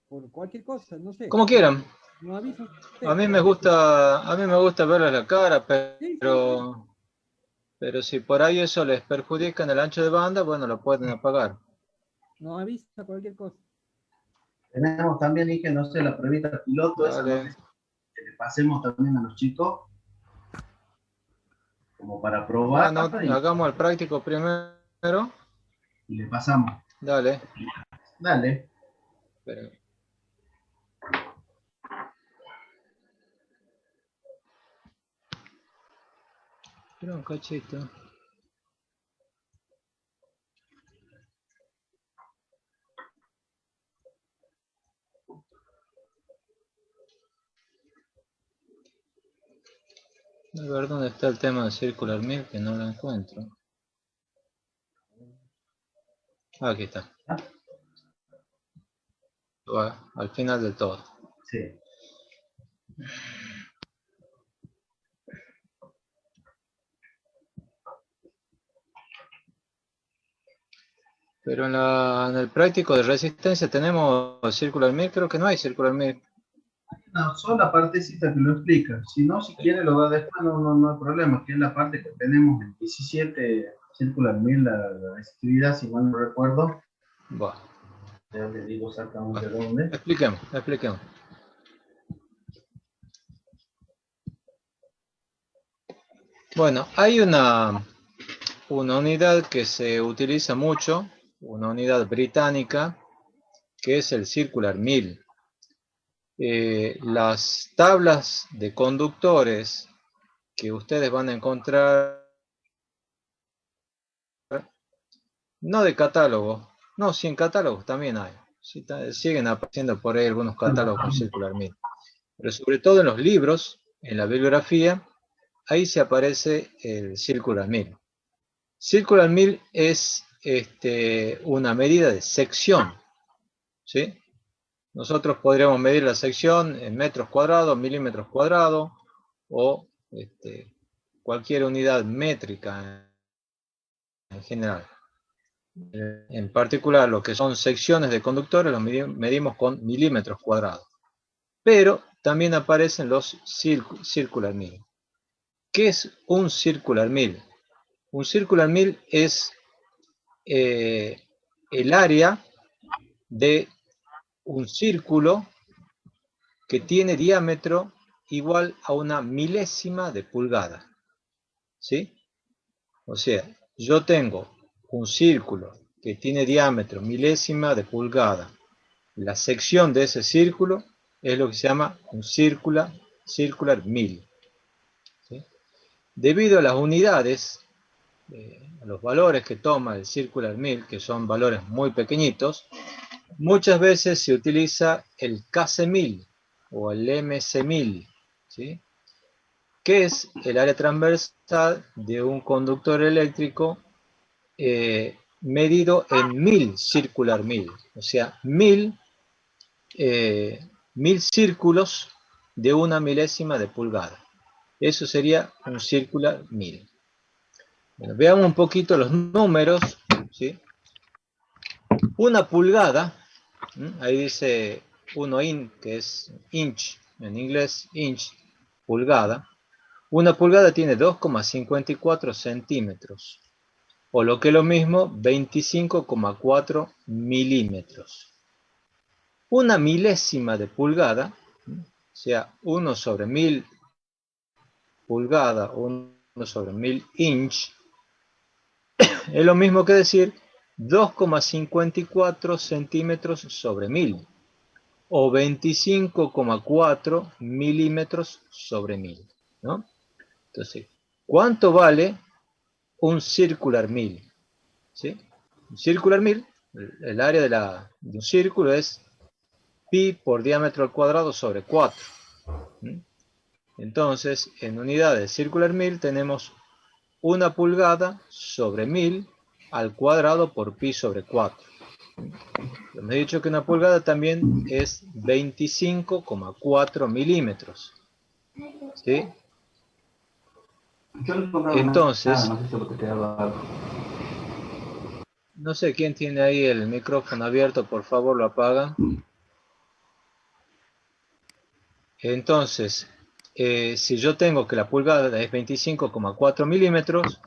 Por cualquier cosa, no sé. Como quieran. No avisa usted. A mí me gusta verles la cara, Sí, pero si por ahí eso les perjudica en el ancho de banda, bueno, lo pueden apagar. no avisa cualquier cosa. Tenemos también, Ige, no sé, la pruebita piloto, esa no Dale. sé que le pasemos también a los chicos, como para probar. Bueno, hagamos el práctico primero. Y le pasamos. Dale. Dale. Espera. Espera un cachito. A ver dónde está el tema de Circular Mill, que no lo encuentro. Aquí está. Al final del todo. Sí. Pero en el práctico de resistencia tenemos Circular Mill, creo que no hay Circular Mill. Una sola partecita que lo explica. Si no, si quiere lo da después, no hay problema. Que es la parte que tenemos en 17 Circular Mill, la resistividad, si mal no recuerdo. Bueno. Ya le digo exactamente dónde. Expliquemos. Bueno, hay una unidad que se utiliza mucho, una unidad británica, que es el Circular Mill. Las tablas de conductores que ustedes van a encontrar, no de catálogo, no, sí en catálogos también hay, sí, siguen apareciendo por ahí algunos catálogos con Circular Mill, pero sobre todo en los libros, en la bibliografía, ahí se aparece el Circular Mill. Circular Mill es una medida de sección, ¿sí? Nosotros podríamos medir la sección en metros cuadrados, milímetros cuadrados o cualquier unidad métrica en general. En particular, lo que son secciones de conductores los medimos con milímetros cuadrados. Pero también aparecen los Circular Mill. ¿Qué es un Circular Mill? Un Circular Mill es el área de un círculo que tiene diámetro igual a una milésima de pulgada. ¿Sí? O sea, yo tengo un círculo que tiene diámetro milésima de pulgada. La sección de ese círculo es lo que se llama un circular mill. ¿Sí? Debido a las unidades, a los valores que toma el circular mill, que son valores muy pequeñitos, muchas veces se utiliza el kc-mill o el mc-mill, ¿sí? Que es el área transversal de un conductor eléctrico medido en 1000 circular mill, o sea, 1000 círculos de una milésima de pulgada. Eso sería un circular mill. Bueno, veamos un poquito los números, ¿sí? Una pulgada, ahí dice 1 in, que es inch, en inglés inch, pulgada. Una pulgada tiene 2,54 centímetros, o lo que es lo mismo, 25,4 milímetros. Una milésima de pulgada, o sea, 1 sobre 1000 pulgada, 1 sobre 1000 inch, es lo mismo que decir 2,54 centímetros sobre 1000, o 25,4 milímetros sobre 1000, ¿no? Entonces, ¿cuánto vale un circular mill? ¿Sí? Un circular mill, el área de un círculo es pi por diámetro al cuadrado sobre 4. Entonces, en unidades de circular mill tenemos 1 pulgada sobre 1000 al cuadrado por pi sobre 4. Hemos dicho que una pulgada también es 25,4 milímetros. ¿Sí? Entonces, No sé quién tiene ahí el micrófono abierto, por favor lo apagan. Entonces, si yo tengo que la pulgada es 25,4 milímetros,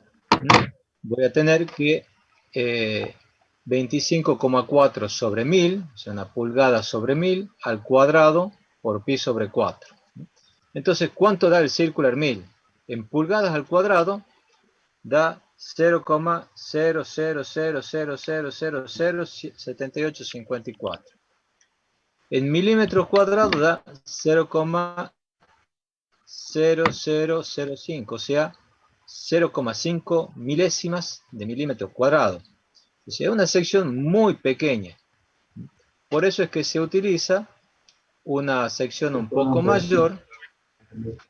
voy a tener que 25,4 sobre 1000, o sea, una pulgada sobre 1000 al cuadrado por pi sobre 4. Entonces, ¿cuánto da el circular 1000? En pulgadas al cuadrado da 0,00000007854. En milímetros cuadrados da 0,0005, o sea, 0,5 milésimas de milímetro cuadrado. O sea, es una sección muy pequeña. Por eso es que se utiliza una sección un poco mayor,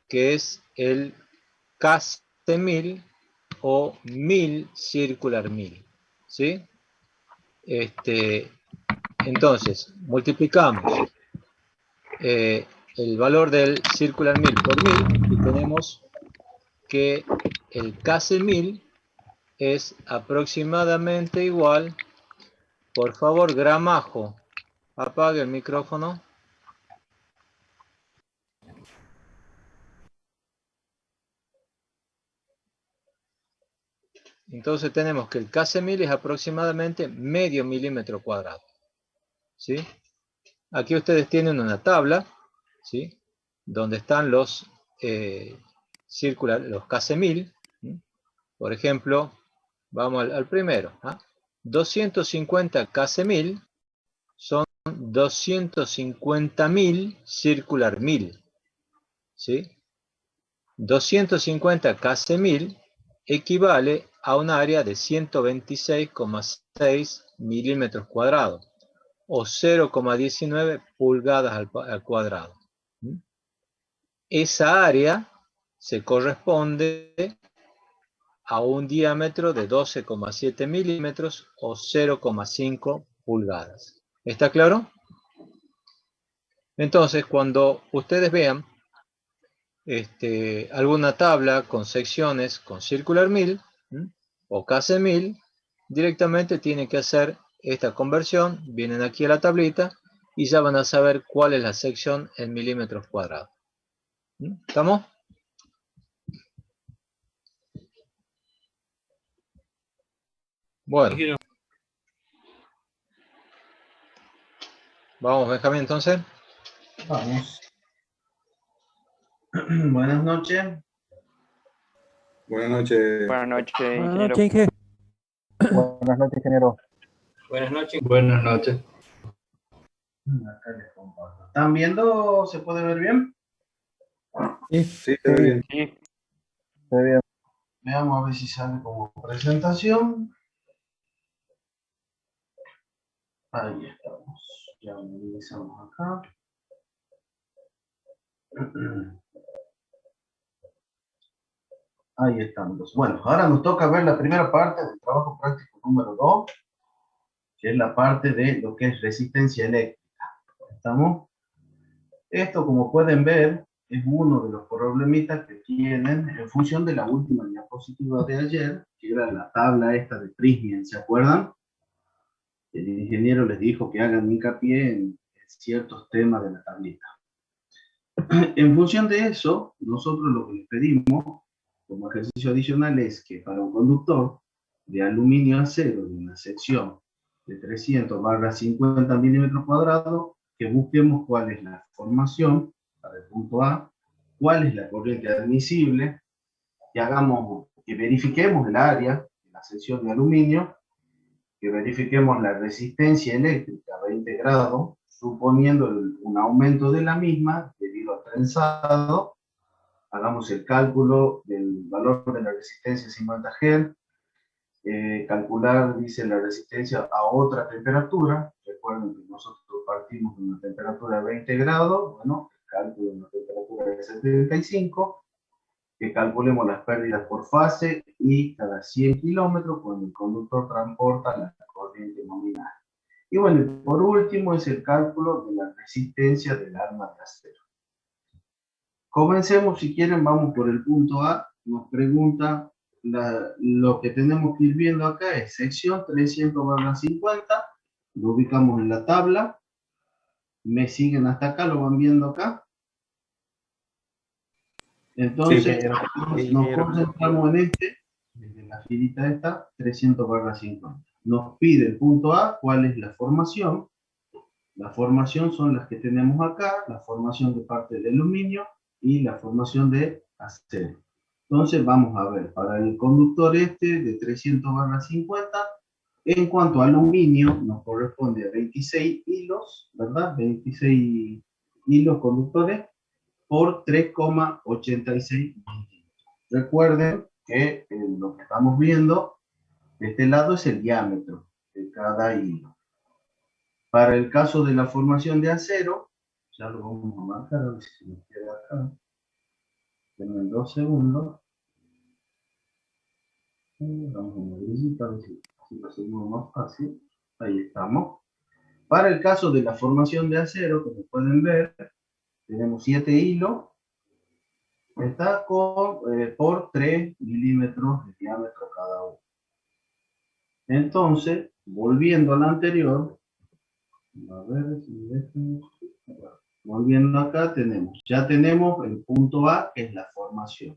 que es el KC1000 o 1000 circular 1000. ¿Sí? Entonces, multiplicamos el valor del circular 1000 por 1000 y tenemos que el KC1000 es aproximadamente igual, por favor, Gramajo, apague el micrófono. Entonces tenemos que el KC1000 es aproximadamente medio milímetro cuadrado. ¿Sí? Aquí ustedes tienen una tabla, ¿sí? Donde están los los KC1000. ¿Sí? Por ejemplo, vamos al primero. 250 KC1000 son 250.000 circular 1000. ¿Sí? 250 KC1000 equivale a un área de 126,6 milímetros cuadrados o 0,19 pulgadas al cuadrado. Esa área se corresponde a un diámetro de 12,7 milímetros o 0,5 pulgadas. ¿Está claro? Entonces, cuando ustedes vean alguna tabla con secciones con circular 1000 o KC1000, directamente tienen que hacer esta conversión, vienen aquí a la tablita y ya van a saber cuál es la sección en milímetros cuadrados. ¿Estamos? Bueno. Vamos, Benjamín, entonces. Vamos. Buenas noches. Buenas noches. Buenas noches, Buenas ingeniero. noches, Inge. Buenas noches, ingeniero. Buenas noches. Buenas noches. Acá les comparto. ¿Están viendo? ¿Se puede ver bien? Sí, se ve bien. Sí, Se ve bien. Veamos a ver si sale como presentación. Ahí estamos. Ya minimizamos acá. Ahí estamos. Bueno, ahora nos toca ver la primera parte del trabajo práctico número 2, que es la parte de lo que es resistencia eléctrica. ¿Estamos? Esto, como pueden ver, es uno de los problemitas que tienen en función de la última diapositiva de ayer, que era la tabla esta de Prismian, ¿se acuerdan? El ingeniero les dijo que hagan hincapié en ciertos temas de la tablita. En función de eso, nosotros lo que les pedimos como ejercicio adicional es que para un conductor de aluminio acero de una sección de 300/50 milímetros cuadrados, que busquemos cuál es la formación para el punto A, cuál es la corriente admisible, que verifiquemos el área de la sección de aluminio, que verifiquemos la resistencia eléctrica a 20 grados, suponiendo un aumento de la misma debido al trenzado. Hagamos el cálculo del valor de la resistencia 50 Hz, calcular, dice, la resistencia a otra temperatura. Recuerden que nosotros partimos de una temperatura de 20 grados, bueno, cálculo de una temperatura de 75, que calculemos las pérdidas por fase y cada 100 kilómetros cuando el conductor transporta la corriente nominal. Y bueno, por último es el cálculo de la resistencia del arma de acero. Comencemos, si quieren, vamos por el punto A. Nos pregunta lo que tenemos que ir viendo acá es sección 300/50, lo ubicamos en la tabla, me siguen hasta acá, lo van viendo acá. Entonces, nos concentramos en desde la filita esta, 300/50. Nos pide el punto A, ¿cuál es la formación? La formación son las que tenemos acá, la formación de parte de aluminio y la formación de acero. Entonces vamos a ver, para el conductor de 300/50, en cuanto a aluminio, nos corresponde a 26 hilos, ¿verdad? 26 hilos conductores por 3,86 milímetros. Recuerden que lo que estamos viendo de este lado es el diámetro de cada hilo. Para el caso de la formación de acero, ya lo vamos a marcar, a ver si se nos queda acá. Denme 2 segundos. Vamos a movilizar, a ver si lo hacemos más fácil. Ahí estamos. Para el caso de la formación de acero, como pueden ver, tenemos 7 hilos. Está por 3 milímetros de diámetro cada uno. Entonces, volviendo al anterior, a ver si volviendo acá ya tenemos el punto A, que es la formación.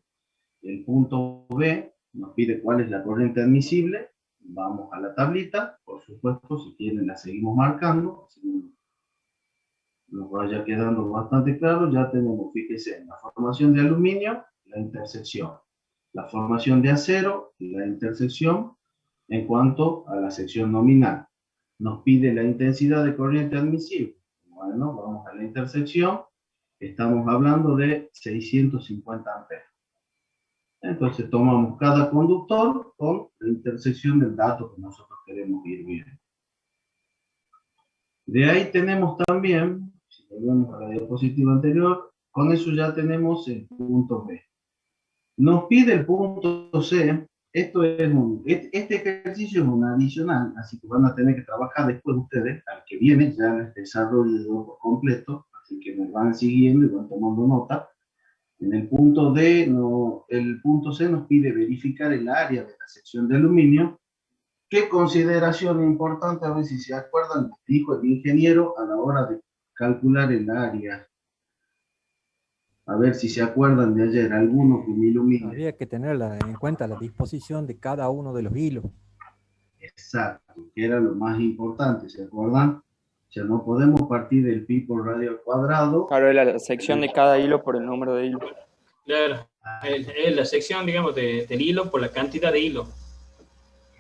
El punto B nos pide cuál es la corriente admisible. Vamos a la tablita, por supuesto, si quieren la seguimos marcando, así nos vaya quedando bastante claro. Ya tenemos, fíjense, la formación de aluminio, la intersección. La formación de acero, la intersección en cuanto a la sección nominal. Nos pide la intensidad de corriente admisible. Bueno, vamos a la intersección. Estamos hablando de 650 amperes. Entonces tomamos cada conductor con la intersección del dato que nosotros queremos ir viendo. De ahí tenemos también, si volvemos a la diapositiva anterior, con eso ya tenemos el punto B. Nos pide el punto C. Este ejercicio es un adicional, así que van a tener que trabajar después ustedes, al que viene ya el desarrollo por completo, así que me van siguiendo y van tomando nota. En el punto D, el punto C nos pide verificar el área de la sección de aluminio. ¿Qué consideración importante? A ver si se acuerdan, dijo el ingeniero a la hora de calcular el área. A ver si se acuerdan de ayer, alguno que me ilumine. Habría que tener en cuenta la disposición de cada uno de los hilos. Exacto, que era lo más importante, ¿se acuerdan? O sea, no podemos partir del pi por radio al cuadrado. Claro, es la sección de cada hilo por el número de hilos. Claro, es la sección, digamos, del hilo por la cantidad de hilo.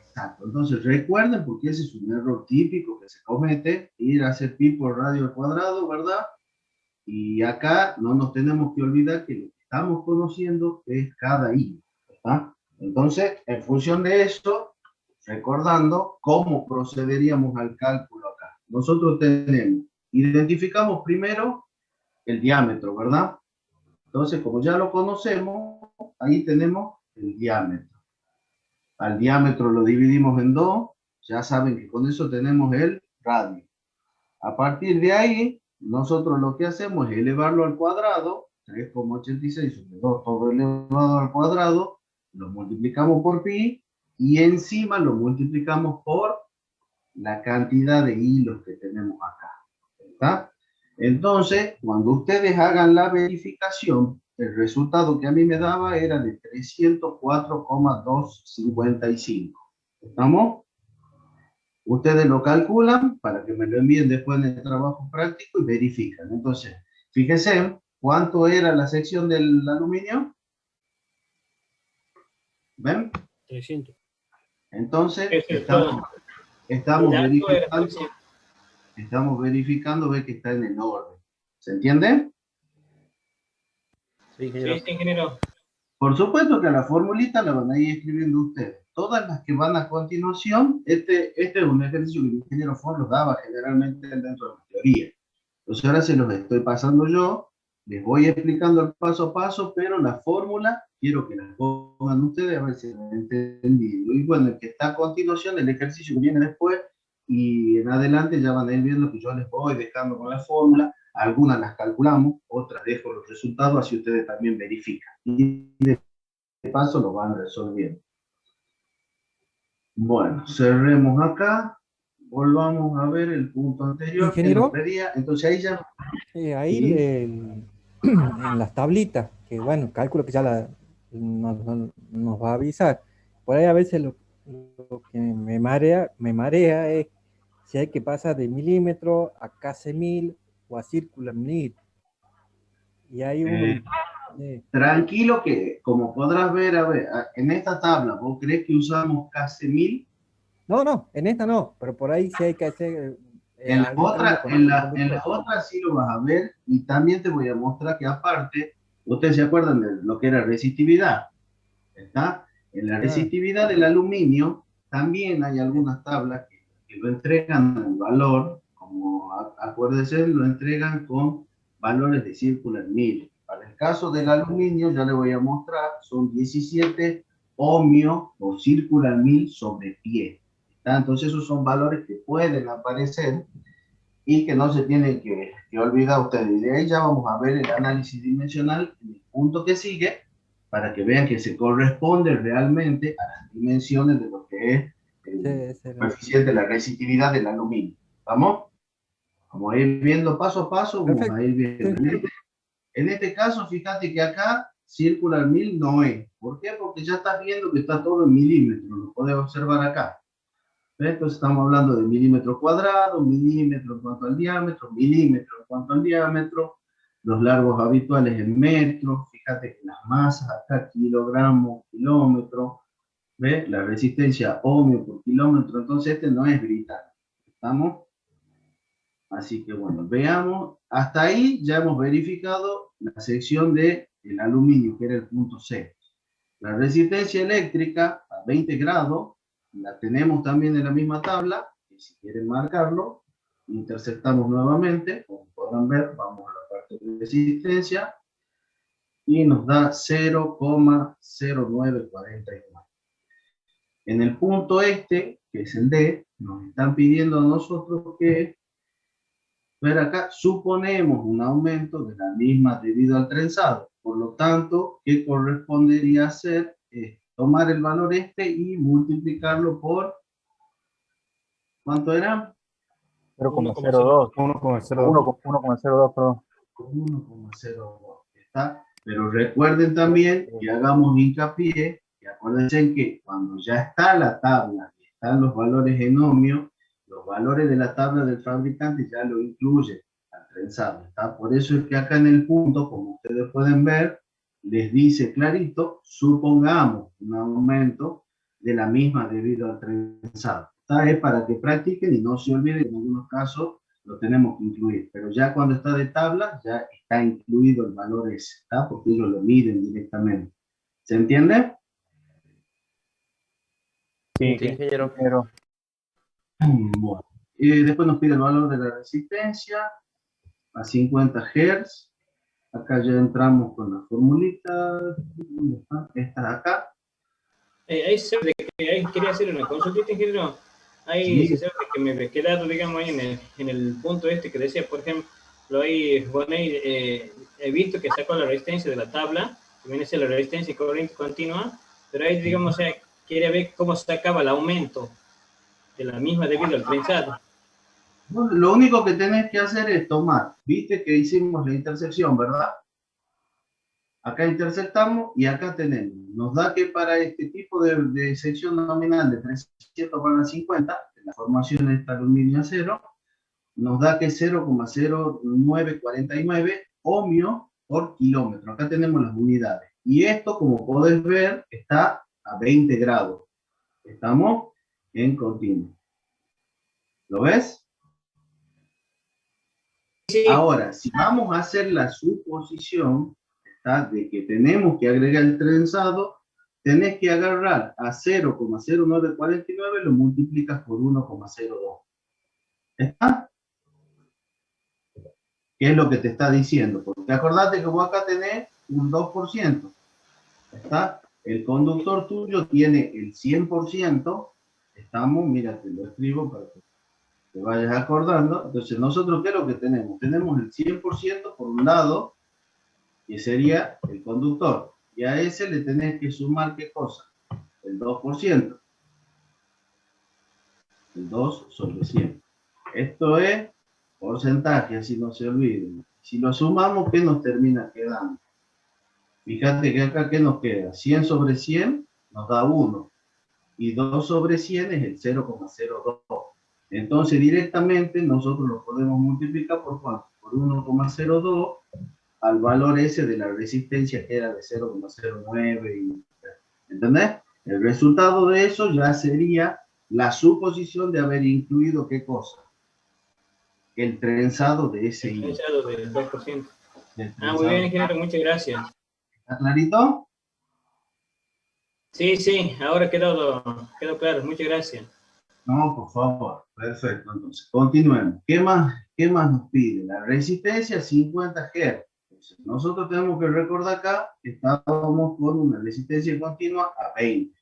Exacto, entonces recuerden, porque ese es un error típico que se comete, ir a hacer pi por radio al cuadrado, ¿verdad? Y acá no nos tenemos que olvidar que lo que estamos conociendo es cada hilo, ¿verdad? Entonces, en función de eso, recordando cómo procederíamos al cálculo acá. Nosotros identificamos primero el diámetro, ¿verdad? Entonces, como ya lo conocemos, ahí tenemos el diámetro. Al diámetro lo dividimos en 2, ya saben que con eso tenemos el radio. A partir de ahí, nosotros lo que hacemos es elevarlo al cuadrado, 3,86 sobre 2, todo elevado al cuadrado, lo multiplicamos por pi, y encima lo multiplicamos por la cantidad de hilos que tenemos acá, ¿verdad? Entonces, cuando ustedes hagan la verificación, el resultado que a mí me daba era de 304,255. ¿Estamos? Ustedes lo calculan para que me lo envíen después en el trabajo práctico y verifican. Entonces, fíjense, ¿cuánto era la sección del aluminio? ¿Ven? 300. Entonces, estamos verificando, ve que está en el orden. ¿Se entiende? Sí, ingeniero. Por supuesto que la formulita la van a ir escribiendo ustedes. Todas las que van a continuación, este es un ejercicio que el ingeniero Ford los daba generalmente dentro de la teoría. Entonces ahora se los estoy pasando yo, les voy explicando el paso a paso, pero la fórmula quiero que la pongan ustedes a ver si lo han entendido. Y bueno, el que está a continuación, el ejercicio que viene después, y en adelante ya van a ir viendo que yo les voy dejando con la fórmula. Algunas las calculamos, otras dejo los resultados, así ustedes también verifican. Y de paso lo van resolviendo. Bueno, cerremos acá. Volvamos a ver el punto anterior. Que Ingeniero, nos pedía. Entonces ahí ya... ahí Sí. en las tablitas, que bueno, calculo que ya nos va a avisar. Por ahí a veces lo que me marea es si hay que pasar de milímetro a kc/1000 o a circular mil. Y hay un... Tranquilo que, como podrás ver, a ver, en esta tabla, ¿vos crees que usamos kc/1000? No, en esta no, pero por ahí sí hay que hacer En la algún otra, cambio con en otro la conductor. otra sí lo vas a ver, y también te voy a mostrar que aparte, ustedes se acuerdan de lo que era resistividad, ¿está? En la resistividad del aluminio también hay algunas tablas que lo entregan en valor, como acuérdense, lo entregan con valores de circular mil. Para el caso del aluminio, ya le voy a mostrar, son 17 ohmios por circular mil sobre pie. ¿Está? Entonces esos son valores que pueden aparecer y que no se tienen que olvidar ustedes. Y de ahí ya vamos a ver el análisis dimensional en el punto que sigue, para que vean que se corresponde realmente a las dimensiones de lo que es el coeficiente de la resistividad del aluminio. ¿Vamos? Vamos a ir viendo paso a paso, vamos a ir viendo. En este caso, fíjate que acá circular mil no es. ¿Por qué? Porque ya estás viendo que está todo en milímetros, lo puedes observar acá. Entonces estamos hablando de milímetros cuadrados, milímetros en cuanto al diámetro, milímetros en cuanto al diámetro, los largos habituales en metros, fíjate que las masas acá, kilogramos, kilómetros, ¿ves? La resistencia ohmio por kilómetro, entonces este no es británico, ¿estamos? Así que bueno, veamos, hasta ahí ya hemos verificado la sección del aluminio, que era el punto C. La resistencia eléctrica a 20 grados, la tenemos también en la misma tabla, y si quieren marcarlo, interceptamos nuevamente, como podrán ver, vamos a la parte de resistencia, y nos da 0,0949. En el punto este, que es el D, nos están pidiendo a nosotros que, ver acá, suponemos un aumento de la misma debido al trenzado. Por lo tanto, ¿qué correspondería hacer? Tomar el valor este y multiplicarlo por, ¿cuánto era? 0,02. 1,02, perdón. 1,02. ¿Está? Pero recuerden también que hagamos hincapié, que acuérdense que cuando ya está la tabla, están los valores en ohmio, los valores de la tabla del fabricante ya lo incluye al trenzado. ¿Está? Por eso es que acá en el punto, como ustedes pueden ver, les dice clarito, supongamos un aumento de la misma debido al trenzado. Esta es para que practiquen y no se olviden, en algunos casos lo tenemos que incluir, pero ya cuando está de tabla, ya está incluido el valor ese, ¿está? Porque ellos lo miden directamente. ¿Se entiende? Sí, ingeniero. Bueno. Después nos pide el valor de la resistencia a 50 Hz. Acá ya entramos con la formulita. ¿Dónde está? Esta de acá. Ahí quería hacer una consultita, ingeniero. Ahí Sí. se sabe que me he quedado, digamos, ahí en el punto este que decía, por ejemplo, ahí, bueno, he visto que sacó la resistencia de la tabla, que viene a ser la resistencia y corriente continua, pero ahí, digamos, quiere ver cómo sacaba el aumento de la misma debido al trenzado. Bueno, lo único que tenés que hacer es tomar, viste que hicimos la intersección, ¿verdad? Acá intersectamos y acá tenemos. Nos da que para este tipo de sección nominal de 300/50, la formación de esta aluminio acero, nos da que 0,0949 ohmio por kilómetro. Acá tenemos las unidades. Y esto, como podés ver, está a 20 grados. Estamos en continuo. ¿Lo ves? Sí. Ahora, si vamos a hacer la suposición, ¿está?, de que tenemos que agregar el trenzado, tenés que agarrar a 0,0949, lo multiplicas por 1,02. ¿Está? ¿Qué es lo que te está diciendo? Porque acordate que vos acá tenés un 2%. ¿Está? El conductor tuyo tiene el 100%. Estamos, mira, te lo escribo para que te vayas acordando. Entonces, nosotros, ¿qué es lo que tenemos? Tenemos el 100% por un lado, que sería el conductor. Y a ese le tenés que sumar, ¿qué cosa? El 2%. el 2 sobre 100. Esto es porcentaje, así no se olviden. Si lo sumamos, ¿qué nos termina quedando? Fíjate que acá, ¿qué nos queda? 100 sobre 100 nos da 1. Y 2 sobre 100 es el 0,02. Entonces, directamente, nosotros lo podemos multiplicar por ¿cuánto? Por 1,02 al valor ese de la resistencia que era de 0,09. ¿Entendés? El resultado de eso ya sería la suposición de haber incluido ¿qué cosa? El trenzado de ese El hilo. trenzado del 2%. Muy bien, ingeniero, muchas gracias. ¿Está clarito? Sí, sí, ahora quedó claro, muchas gracias. No, por favor. Perfecto, entonces, continuemos. ¿Qué más nos pide? La resistencia 50 Hz. Entonces, nosotros tenemos que recordar acá que estábamos con una resistencia continua a 20.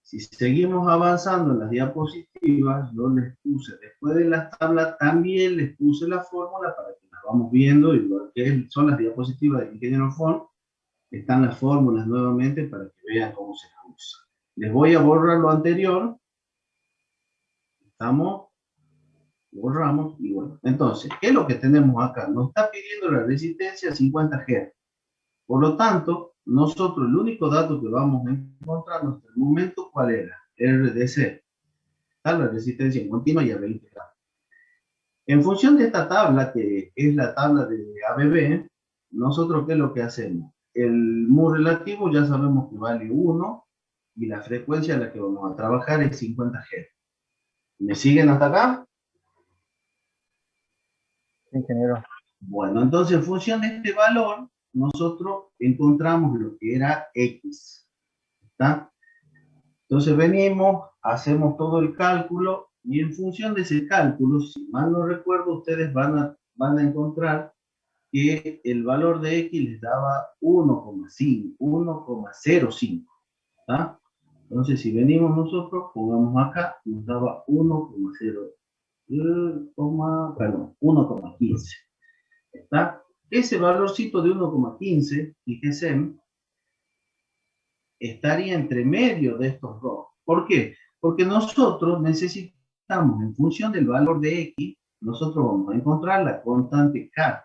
Si seguimos avanzando en las diapositivas, yo les puse, después de las tablas, también les puse la fórmula para que las vamos viendo, igual que son las diapositivas de Ingeniero Fon, están las fórmulas nuevamente para que vean cómo se usa. Les voy a borrar lo anterior. Estamos, borramos y bueno. Entonces, ¿qué es lo que tenemos acá? Nos está pidiendo la resistencia a 50 Hz. Por lo tanto, nosotros el único dato que vamos a encontrar hasta el momento, ¿cuál era? RDC. Está la resistencia continua y a 20 grados. En función de esta tabla, que es la tabla de ABB, nosotros ¿qué es lo que hacemos? El mu relativo ya sabemos que vale 1 y la frecuencia a la que vamos a trabajar es 50 Hz. ¿Me siguen hasta acá? Ingeniero. Bueno, entonces en función de este valor, nosotros encontramos lo que era X. ¿Está? Entonces venimos, hacemos todo el cálculo y en función de ese cálculo, si mal no recuerdo, ustedes van a encontrar que el valor de X les daba 1,5, 1,05. ¿Está? Entonces si venimos nosotros, pongamos acá, nos daba 1,15. ¿Está? Ese valorcito de 1,15, fíjense, estaría entre medio de estos dos. ¿Por qué? Porque nosotros necesitamos, en función del valor de X, nosotros vamos a encontrar la constante K.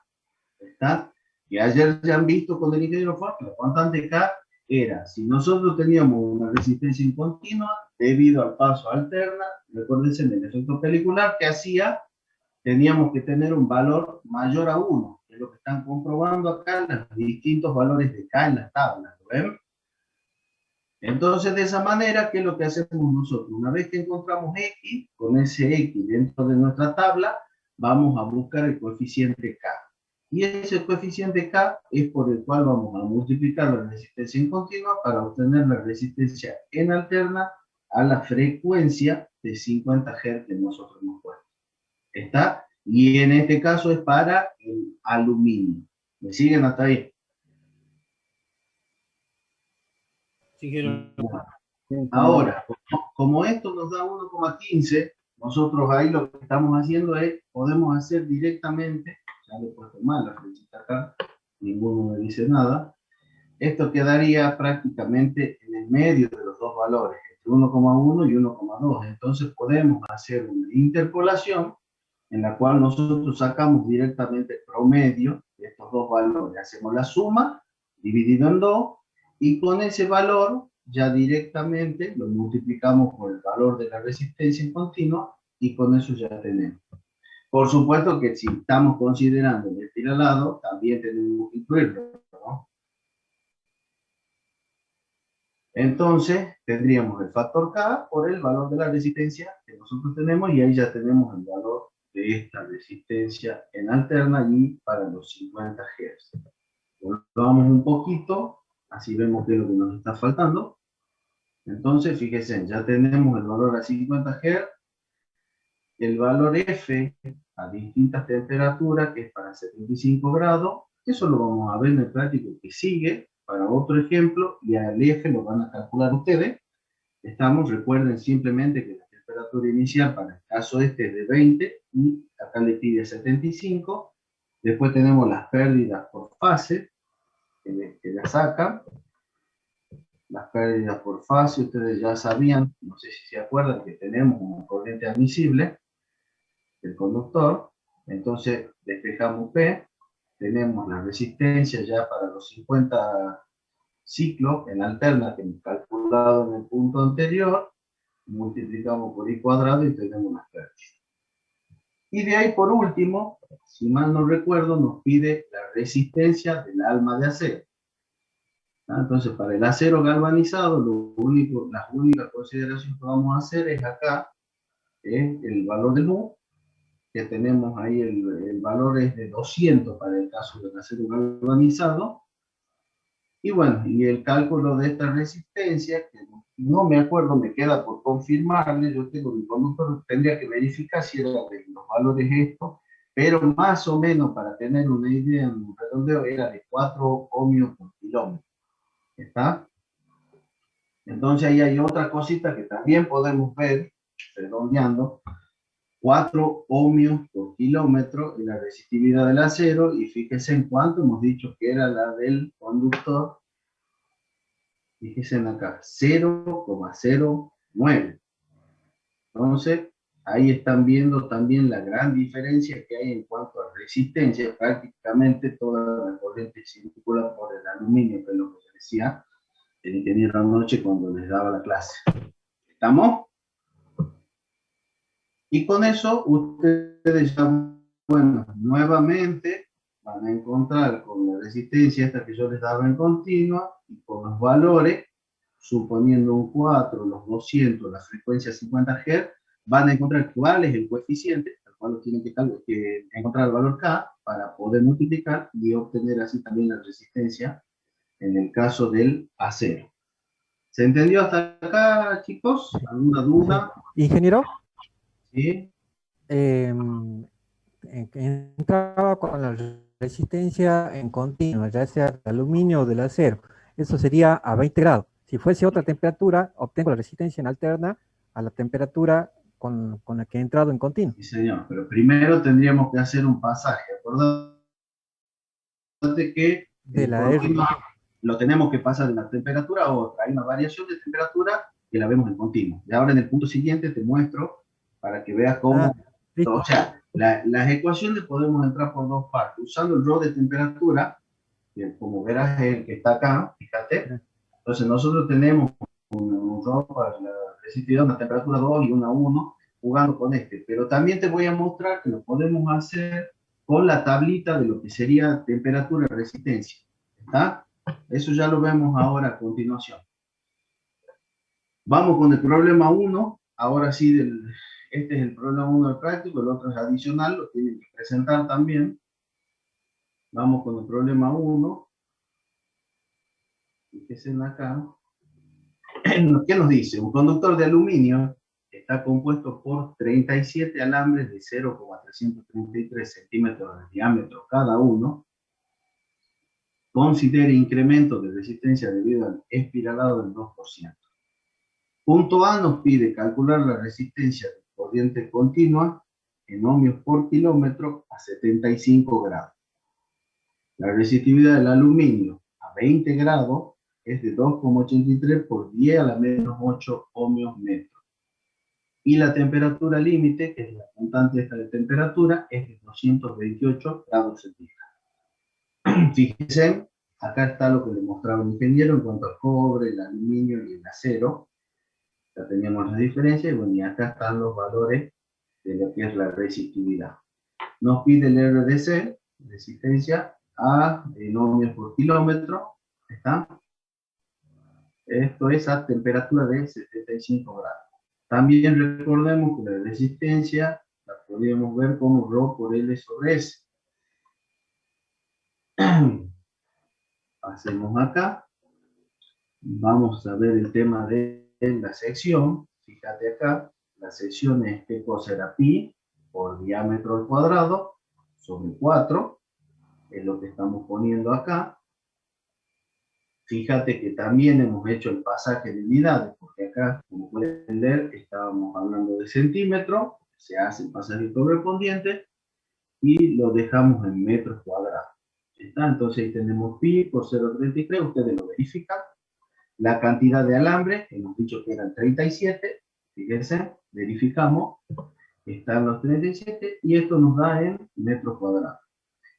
¿Está? Que ayer ya han visto con el ingeniero Ford, la constante K era, si nosotros teníamos una resistencia incontinua, debido al paso alterna, recuérdense en el efecto pelicular, que hacía, teníamos que tener un valor mayor a 1, que es lo que están comprobando acá los distintos valores de K en las tablas, ¿lo ven? Entonces, de esa manera, ¿qué es lo que hacemos nosotros? Una vez que encontramos X, con ese X dentro de nuestra tabla, vamos a buscar el coeficiente K. Y ese coeficiente K es por el cual vamos a multiplicar la resistencia en continua para obtener la resistencia en alterna a la frecuencia de 50 Hz que nosotros hemos puesto. ¿Está? Y en este caso es para el aluminio. ¿Me siguen hasta ahí? Ahora, como esto nos da 1,15, nosotros ahí lo que estamos haciendo es, podemos hacer directamente, ya le he puesto mal la flechita acá, ninguno me dice nada, esto quedaría prácticamente en el medio de los dos valores, entre 1,1 y 1,2. Entonces podemos hacer una interpolación en la cual nosotros sacamos directamente el promedio de estos dos valores, hacemos la suma dividido en 2 y con ese valor ya directamente lo multiplicamos por el valor de la resistencia en continua y con eso ya tenemos. Por supuesto que si estamos considerando el estiralado, también tenemos que incluirlo, ¿no? Entonces tendríamos el factor K por el valor de la resistencia que nosotros tenemos y ahí ya tenemos el valor de esta resistencia en alterna y para los 50 Hz. Vamos un poquito, así vemos qué es lo que nos está faltando. Entonces, fíjense, ya tenemos el valor a 50 Hz, el valor F a distintas temperaturas, que es para 75 grados. Eso lo vamos a ver en el práctico que sigue, para otro ejemplo, y al F lo van a calcular ustedes. Recuerden simplemente que la temperatura inicial para el caso este es de 20, y acá le pide 75. Después tenemos las pérdidas por fase, que la saca. las pérdidas por fase, ustedes ya sabían, no sé si se acuerdan, que tenemos una corriente admisible del conductor. Entonces despejamos P, tenemos la resistencia ya para los 50 ciclos en alterna que hemos calculado en el punto anterior, multiplicamos por I cuadrado y tenemos las pérdidas. Y de ahí, por último, si mal no recuerdo, nos pide la resistencia del alma de acero. Entonces, para el acero galvanizado, las únicas consideraciones que vamos a hacer es acá, el valor de U, que tenemos ahí, el valor es de 200 para el caso del acero galvanizado. Y bueno, y el cálculo de esta resistencia, que no me acuerdo, me queda por confirmarle, yo tengo mi conductor, tendría que verificar si era de los valores estos, pero más o menos para tener una idea en un redondeo era de 4 ohmios por kilómetro. ¿Está? Entonces ahí hay otra cosita que también podemos ver, redondeando, 4 ohmios por kilómetro en la resistividad del acero, y fíjense en cuánto hemos dicho que era la del conductor. Fíjense acá, 0,09. Entonces, ahí están viendo también la gran diferencia que hay en cuanto a resistencia. Prácticamente toda la corriente circula por el aluminio, que es lo que decía el ingeniero anoche cuando les daba la clase. ¿Estamos? Y con eso, ustedes ya, bueno, nuevamente van a encontrar con la resistencia esta que yo les daba en continua, y con los valores, suponiendo un 4, los 200, la frecuencia 50 Hz, van a encontrar cuál es el coeficiente, al cual tienen que encontrar el valor K, para poder multiplicar y obtener así también la resistencia en el caso del acero. ¿Se entendió hasta acá, chicos? ¿Alguna duda? Ingeniero, ¿Sí? entraba con la resistencia en continua, ya sea del aluminio o del acero. Eso sería a 20 grados. Si fuese otra temperatura, obtengo la resistencia en alterna a la temperatura con la que he entrado en continuo. Sí, señor, pero primero tendríamos que hacer un pasaje. Acordate que De en la R. continua lo tenemos que pasar de una temperatura a otra. Hay una variación de temperatura que la vemos en continuo. Y ahora en el punto siguiente te muestro para que veas cómo... o sea, las ecuaciones podemos entrar por dos partes. Usando el rho de temperatura, que como verás es el que está acá, fíjate. Entonces nosotros tenemos un rho para la resistividad, una temperatura 2 y una 1, jugando con este. Pero también te voy a mostrar que lo podemos hacer con la tablita de lo que sería temperatura y resistencia. ¿Está? Eso ya lo vemos ahora a continuación. Vamos con el problema 1. Ahora sí, este es el problema 1 del práctico, el otro es adicional, lo tienen que presentar también. Vamos con el problema 1. Fíjense acá. ¿Qué nos dice? Un conductor de aluminio está compuesto por 37 alambres de 0,333 centímetros de diámetro cada uno. Considere incremento de resistencia debido al espiralado del 2%. Punto A nos pide calcular la resistencia de corriente continua en ohmios por kilómetro a 75 grados. La resistividad del aluminio a 20 grados es de 2,83 por 10 a la menos 8 ohmios metros. Y la temperatura límite, que es la constante esta de temperatura, es de 228 grados centígrados. Fíjense, acá está lo que le mostraba el ingeniero en cuanto al cobre, el aluminio y el acero. Ya teníamos las diferencias, y bueno, y acá están los valores de lo que es la resistividad. Nos pide el RDC, resistencia en ohmios por kilómetro, ¿está? Esto es a temperatura de 75 grados. También recordemos que la resistencia la podríamos ver como ρ por L sobre S. Hacemos acá. Vamos a ver el tema de la sección. Fíjate acá, la sección es qué cosa era pi por diámetro al cuadrado sobre 4. Es lo que estamos poniendo acá. Fíjate que también hemos hecho el pasaje de unidades, porque acá, como pueden ver, estábamos hablando de centímetros, se hace el pasaje correspondiente y lo dejamos en metros cuadrados. ¿Está? Entonces ahí tenemos pi por 0,33, ustedes lo verifican. la cantidad de alambre, hemos dicho que eran 37, fíjense, verificamos, están los 37, y esto nos da en metros cuadrados.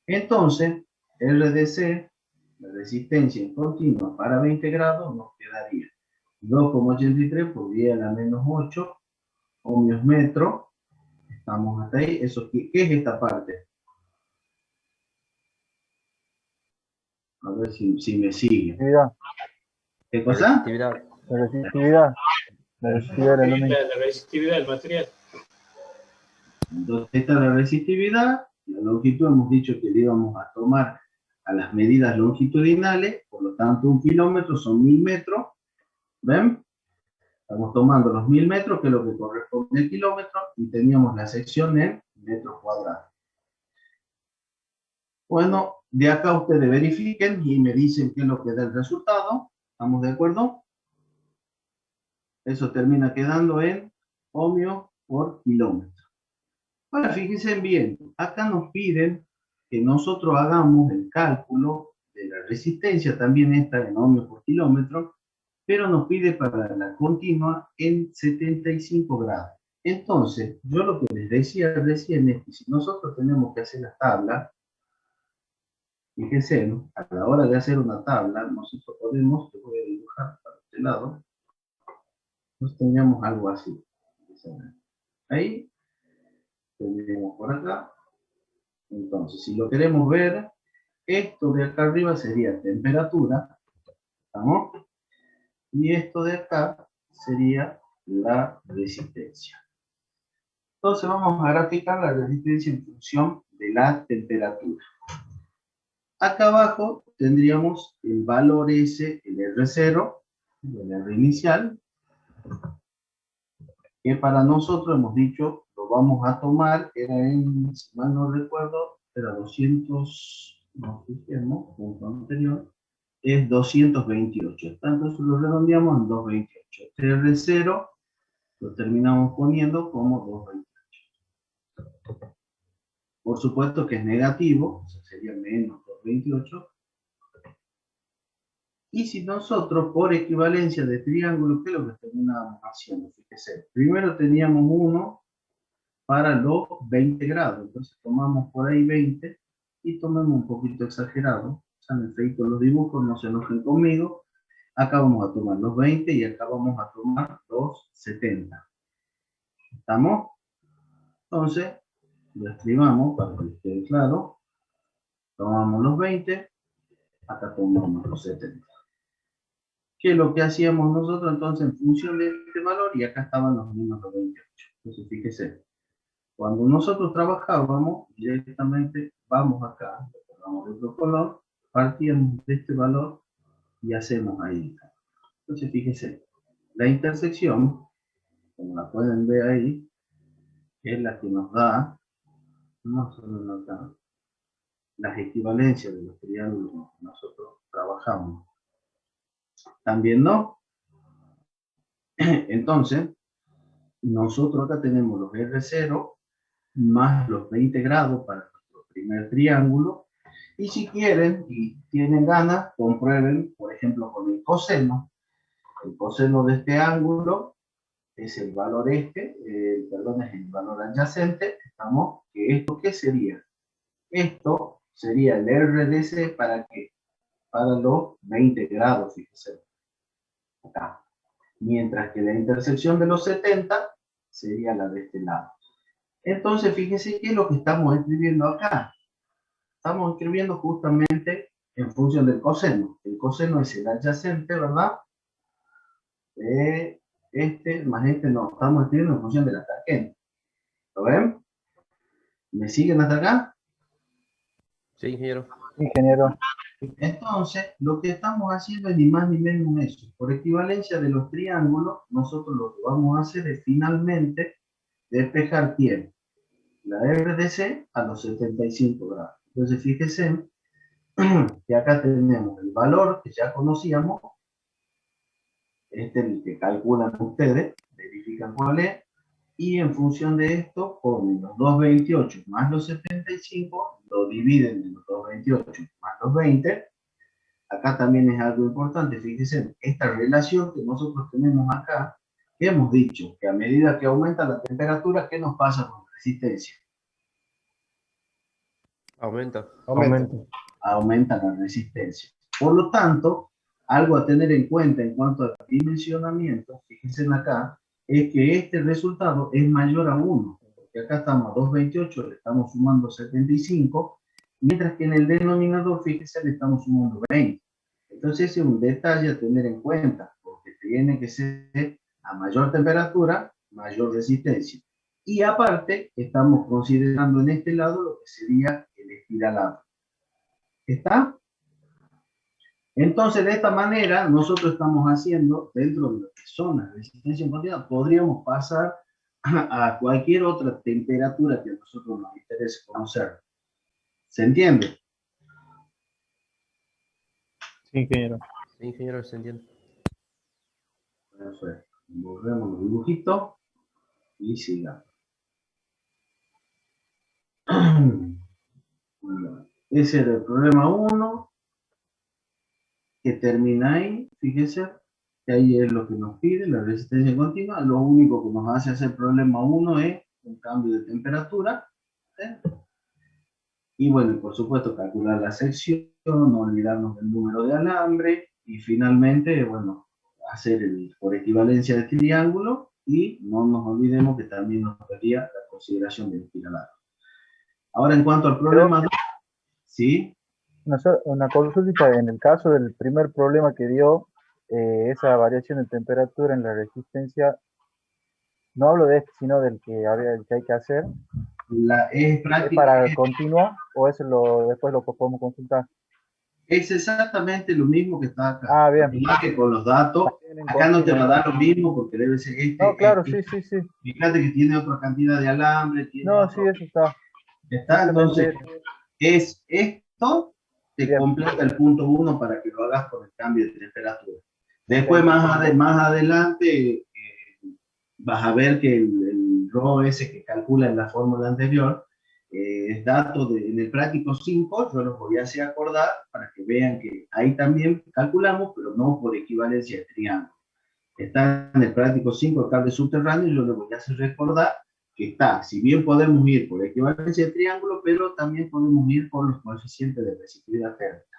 Entonces, RDC, la resistencia en continua para 20 grados, nos quedaría 2,83 por 10 a la menos 8 ohmios metro. Estamos hasta ahí. Eso, ¿qué es esta parte? A ver si me sigue. ¿Qué cosa? La resistividad. La resistividad del aluminio. La resistividad del material. Entonces, esta es la resistividad. La longitud hemos dicho que le íbamos a tomar a las medidas longitudinales, por lo tanto 1 kilómetro son 1000 metros. ¿Ven? Estamos tomando los 1000 metros, que es lo que corresponde al kilómetro, y teníamos la sección en metros cuadrados. Bueno, de acá ustedes verifiquen y me dicen qué es lo que da el resultado. ¿Estamos de acuerdo? Eso termina quedando en ohmios por kilómetro. Ahora, fíjense bien, acá nos piden que nosotros hagamos el cálculo de la resistencia, también está en ohmios por kilómetro, pero nos pide para la continua en 75 grados. Entonces, yo lo que les decía recién es que si nosotros tenemos que hacer la tabla, fíjense, ¿no? A la hora de hacer una tabla, nosotros podemos, te voy a dibujar para este lado, nos teníamos algo así. Ahí, tendríamos por acá. Entonces, si lo queremos ver, esto de acá arriba sería temperatura, ¿estamos? Y esto de acá sería la resistencia. Entonces vamos a graficar la resistencia en función de la temperatura. Acá abajo tendríamos el valor S, el R0, el R inicial, que para nosotros hemos dicho, lo vamos a tomar, era en, si mal no recuerdo, era 200, nos fijemos, punto anterior, es 228. Entonces lo redondeamos en 228. Este R0 lo terminamos poniendo como 228. Por supuesto que es negativo, o sea, sería menos 228. Y si nosotros, por equivalencia de triángulo, ¿qué es lo que terminábamos haciendo? Fíjese, primero teníamos 1 para los 20 grados. Entonces tomamos por ahí 20 y tomamos un poquito exagerado. O sea, en efecto, los dibujos no se enojen conmigo. Acá vamos a tomar los 20 y acá vamos a tomar los 70. ¿Estamos? Entonces, lo escribamos para que quede claro. Tomamos los 20, acá tomamos los 70. ¿Qué es lo que hacíamos nosotros entonces en función de este valor? Y acá estaban los menos los 28. Entonces, fíjese, cuando nosotros trabajábamos, directamente vamos acá, vamos de otro color, partíamos de este valor y hacemos ahí. Entonces, fíjese, la intersección, como la pueden ver ahí, es la que nos da, no solo nos da, las equivalencias de los triángulos que nosotros trabajamos. También no. Entonces, nosotros acá tenemos los R0 más los 20 grados para nuestro primer triángulo. Y si quieren y tienen ganas, comprueben, por ejemplo, con el coseno. El coseno de este ángulo es el valor perdón, es el valor adyacente. Estamos, que esto, ¿qué sería? Esto sería el RDC, ¿para qué? Para los 20 grados, fíjense. Acá. Mientras que la intersección de los 70 sería la de este lado. Entonces, fíjense qué es lo que estamos escribiendo acá. Estamos escribiendo justamente en función del coseno. El coseno es el adyacente, ¿verdad? Este más este no. Estamos escribiendo en función de la tangente. ¿Lo ven? ¿Me siguen hasta acá? Sí, ingeniero. Ingeniero. Entonces, lo que estamos haciendo es ni más ni menos eso. Por equivalencia de los triángulos, nosotros lo que vamos a hacer es finalmente despejar tiempo. La RDC a los 75 grados. Entonces, fíjense que acá tenemos el valor que ya conocíamos. Este es el que calculan ustedes, verifican cuál es. Y en función de esto, ponen los 228 más los 75, lo dividen en los 228 más los 20. acá también es algo importante, fíjense, esta relación que nosotros tenemos acá, que hemos dicho que a medida que aumenta la temperatura, ¿qué nos pasa con la resistencia? Aumenta. Aumenta la resistencia. Por lo tanto, algo a tener en cuenta en cuanto al dimensionamiento, fíjense acá, es que este resultado es mayor a 1, porque acá estamos a 228, le estamos sumando 75, mientras que en el denominador, fíjense, le estamos sumando 20. Entonces, ese es un detalle a tener en cuenta, porque tiene que ser a mayor temperatura, mayor resistencia. Y aparte, estamos considerando en este lado lo que sería el espiralado. ¿Está? Entonces, de esta manera, nosotros estamos haciendo, dentro de lo que son las resistencias continuas, podríamos pasar a cualquier otra temperatura que a nosotros nos interese conocer. ¿Se entiende? Sí, ingeniero. Sí, ingeniero, se entiende. Perfecto. Volvemos los dibujitos y sigamos. Bueno, ese era el problema 1, que termina ahí, fíjense, que ahí es lo que nos pide, la resistencia continua. Lo único que nos hace hacer problema 1 es un cambio de temperatura. ¿Sí? Y bueno, por supuesto, calcular la sección, no olvidarnos del número de alambre, y finalmente, bueno, hacer por equivalencia de triángulo, y no nos olvidemos que también nos daría la consideración del espiralado. Ahora, en cuanto al problema 2, ¿sí? Una consulta, en el caso del primer problema que dio, esa variación de temperatura en la resistencia, no hablo de este, sino del que hay que hacer. Es ¿Es para continua o después lo podemos consultar? Es exactamente lo mismo que está acá. Ah, bien. Que con los datos, acá no te va a dar lo mismo porque debe ser este. No, claro, este. Sí. Fíjate que tiene otra cantidad de alambre. No, sí, eso está. Está, entonces, es esto, te completa el punto 1 para que lo hagas con el cambio de temperatura. Después, más adelante, vas a ver que el ρ ese que calcula en la fórmula anterior, es dato en el práctico 5, yo los voy a hacer acordar para que vean que ahí también calculamos, pero no por equivalencia de triángulo. Está en el práctico 5 el cable subterráneo, y yo les voy a hacer recordar que está, si bien podemos ir por equivalencia de triángulo, pero también podemos ir por los coeficientes de resistividad térmica.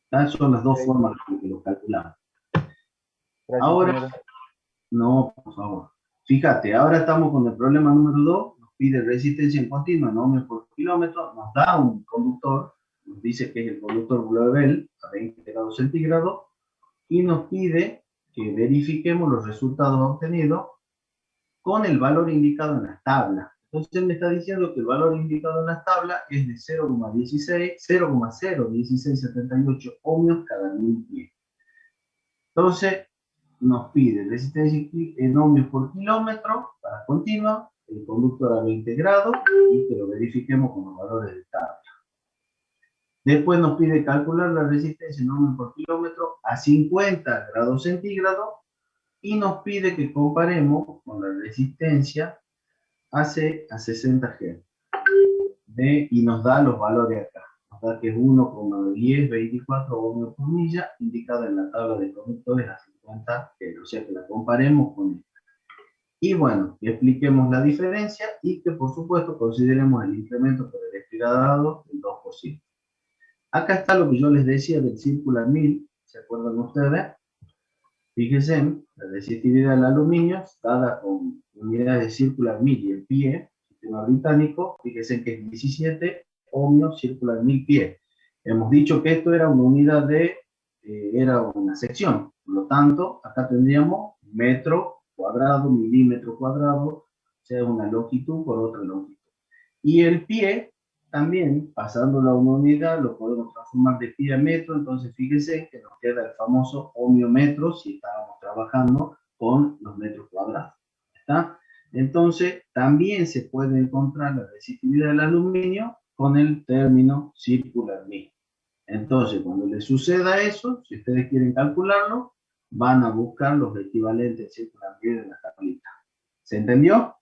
Estas son las dos formas en que lo calculamos. Gracias, ahora, señora. no, por favor. Fíjate, ahora estamos con el problema número 2, nos pide resistencia en continua en ohmios por kilómetro, nos da un conductor, nos dice que es el conductor Blue-Bell a 20 grados centígrados, y nos pide que verifiquemos los resultados obtenidos con el valor indicado en las tablas. Entonces él me está diciendo que el valor indicado en las tablas es de 0,01678 ohmios cada 1000 pies. Entonces, nos pide resistencia en ohmios por kilómetro para continua, el conductor a 20 grados, y que lo verifiquemos con los valores de tabla. Después nos pide calcular la resistencia en ohmios por kilómetro a 50 grados centígrados, y nos pide que comparemos con la resistencia a 60 Hz. Y nos da los valores acá. Nos da que es 1,1024 ohmios por milla, indicado en la tabla de conductores a 50 Hz. O sea que la comparemos con esta. Y bueno, que expliquemos la diferencia y que por supuesto consideremos el incremento por el espiralado del 2%. Acá está lo que yo les decía del Circular 1000, ¿se acuerdan ustedes? Fíjense, la resistividad del aluminio, dada con unidades de Circular 1000 y el pie, sistema británico, fíjense que es 17 ohmios Circular 1000 pie. Hemos dicho que esto era una unidad era una sección, por lo tanto, acá tendríamos metro cuadrado, milímetro cuadrado, o sea, una longitud por otra longitud. Y el pie, también, pasándolo a una unidad, lo podemos transformar de pie a metro, entonces fíjense que nos queda el famoso ohmiometro si estábamos trabajando con los metros cuadrados. ¿Está? Entonces, también se puede encontrar la resistividad del aluminio con el término Circular 1000. Entonces, cuando les suceda eso, si ustedes quieren calcularlo, van a buscar los equivalentes Circular 1000 en la tablita. ¿Se entendió?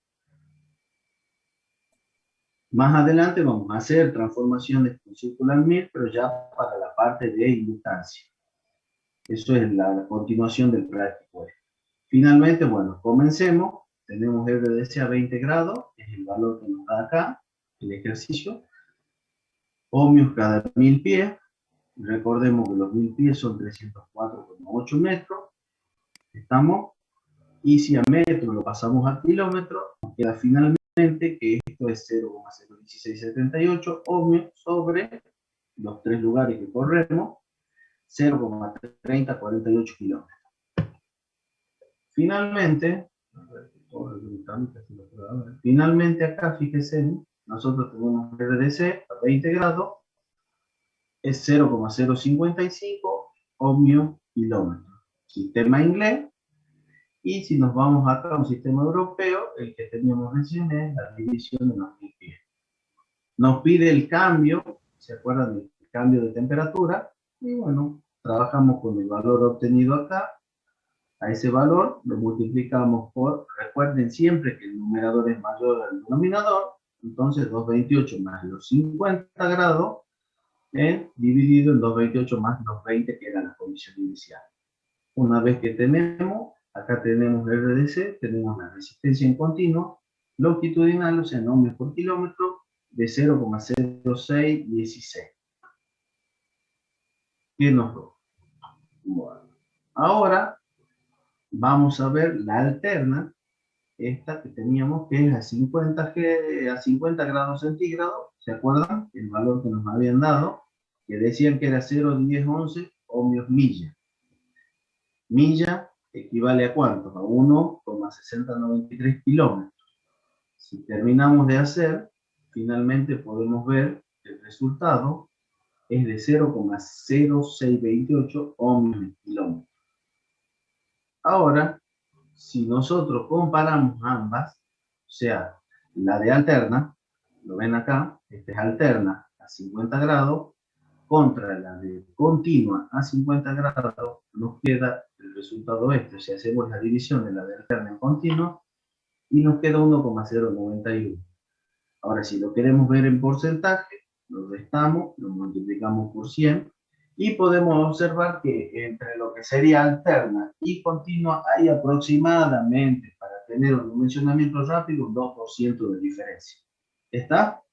Más adelante vamos a hacer transformaciones con Circular 1000, pero ya para la parte de inductancia. Eso es la continuación del práctico. Finalmente, bueno, comencemos. Tenemos RDC a 20 grados, es el valor que nos da acá, el ejercicio. Ohmios cada 1000 pies. Recordemos que los 1000 pies son 304,8 metros. ¿Estamos? Y si a metro lo pasamos a kilómetros, nos queda finalmente que esto es 0,01678 ohmios sobre los 3 lugares que corremos, 0,3048 kilómetros. Finalmente acá, fíjense, nosotros tenemos RDC a 20 grados, es 0,055 ohmios kilómetros. Sistema inglés. Y si nos vamos acá a un sistema europeo, el que teníamos recién es la división de los 1000 pies. Nos pide el cambio, ¿se acuerdan del cambio de temperatura? Y bueno, trabajamos con el valor obtenido acá. A ese valor lo multiplicamos por, recuerden siempre que el numerador es mayor al denominador, entonces 228 más los 50 grados dividido en 228 más los 20 que era la condición inicial. Una vez que tenemos, acá tenemos RDC, tenemos la resistencia en continuo, longitudinal, o sea, en ohmios por kilómetro, de 0,0616. ¿Qué nos da? Bueno, ahora vamos a ver la alterna, esta que teníamos, que es a 50 grados centígrados, ¿se acuerdan? El valor que nos habían dado, que decían que era 0,1011 ohmios milla. Milla equivale a ¿cuánto? A 1,6093 kilómetros. Si terminamos de hacer, finalmente podemos ver que el resultado es de 0,0628 ohmios de kilómetro. Ahora, si nosotros comparamos ambas, o sea, la de alterna, lo ven acá, esta es alterna a 50 grados, contra la de continua a 50 grados, nos queda el resultado este. O sea, hacemos la división de la de alterna en continua y nos queda 1,091. Ahora, si lo queremos ver en porcentaje, lo restamos, lo multiplicamos por 100 y podemos observar que entre lo que sería alterna y continua hay aproximadamente, para tener un dimensionamiento rápido, un 2% de diferencia. ¿Está?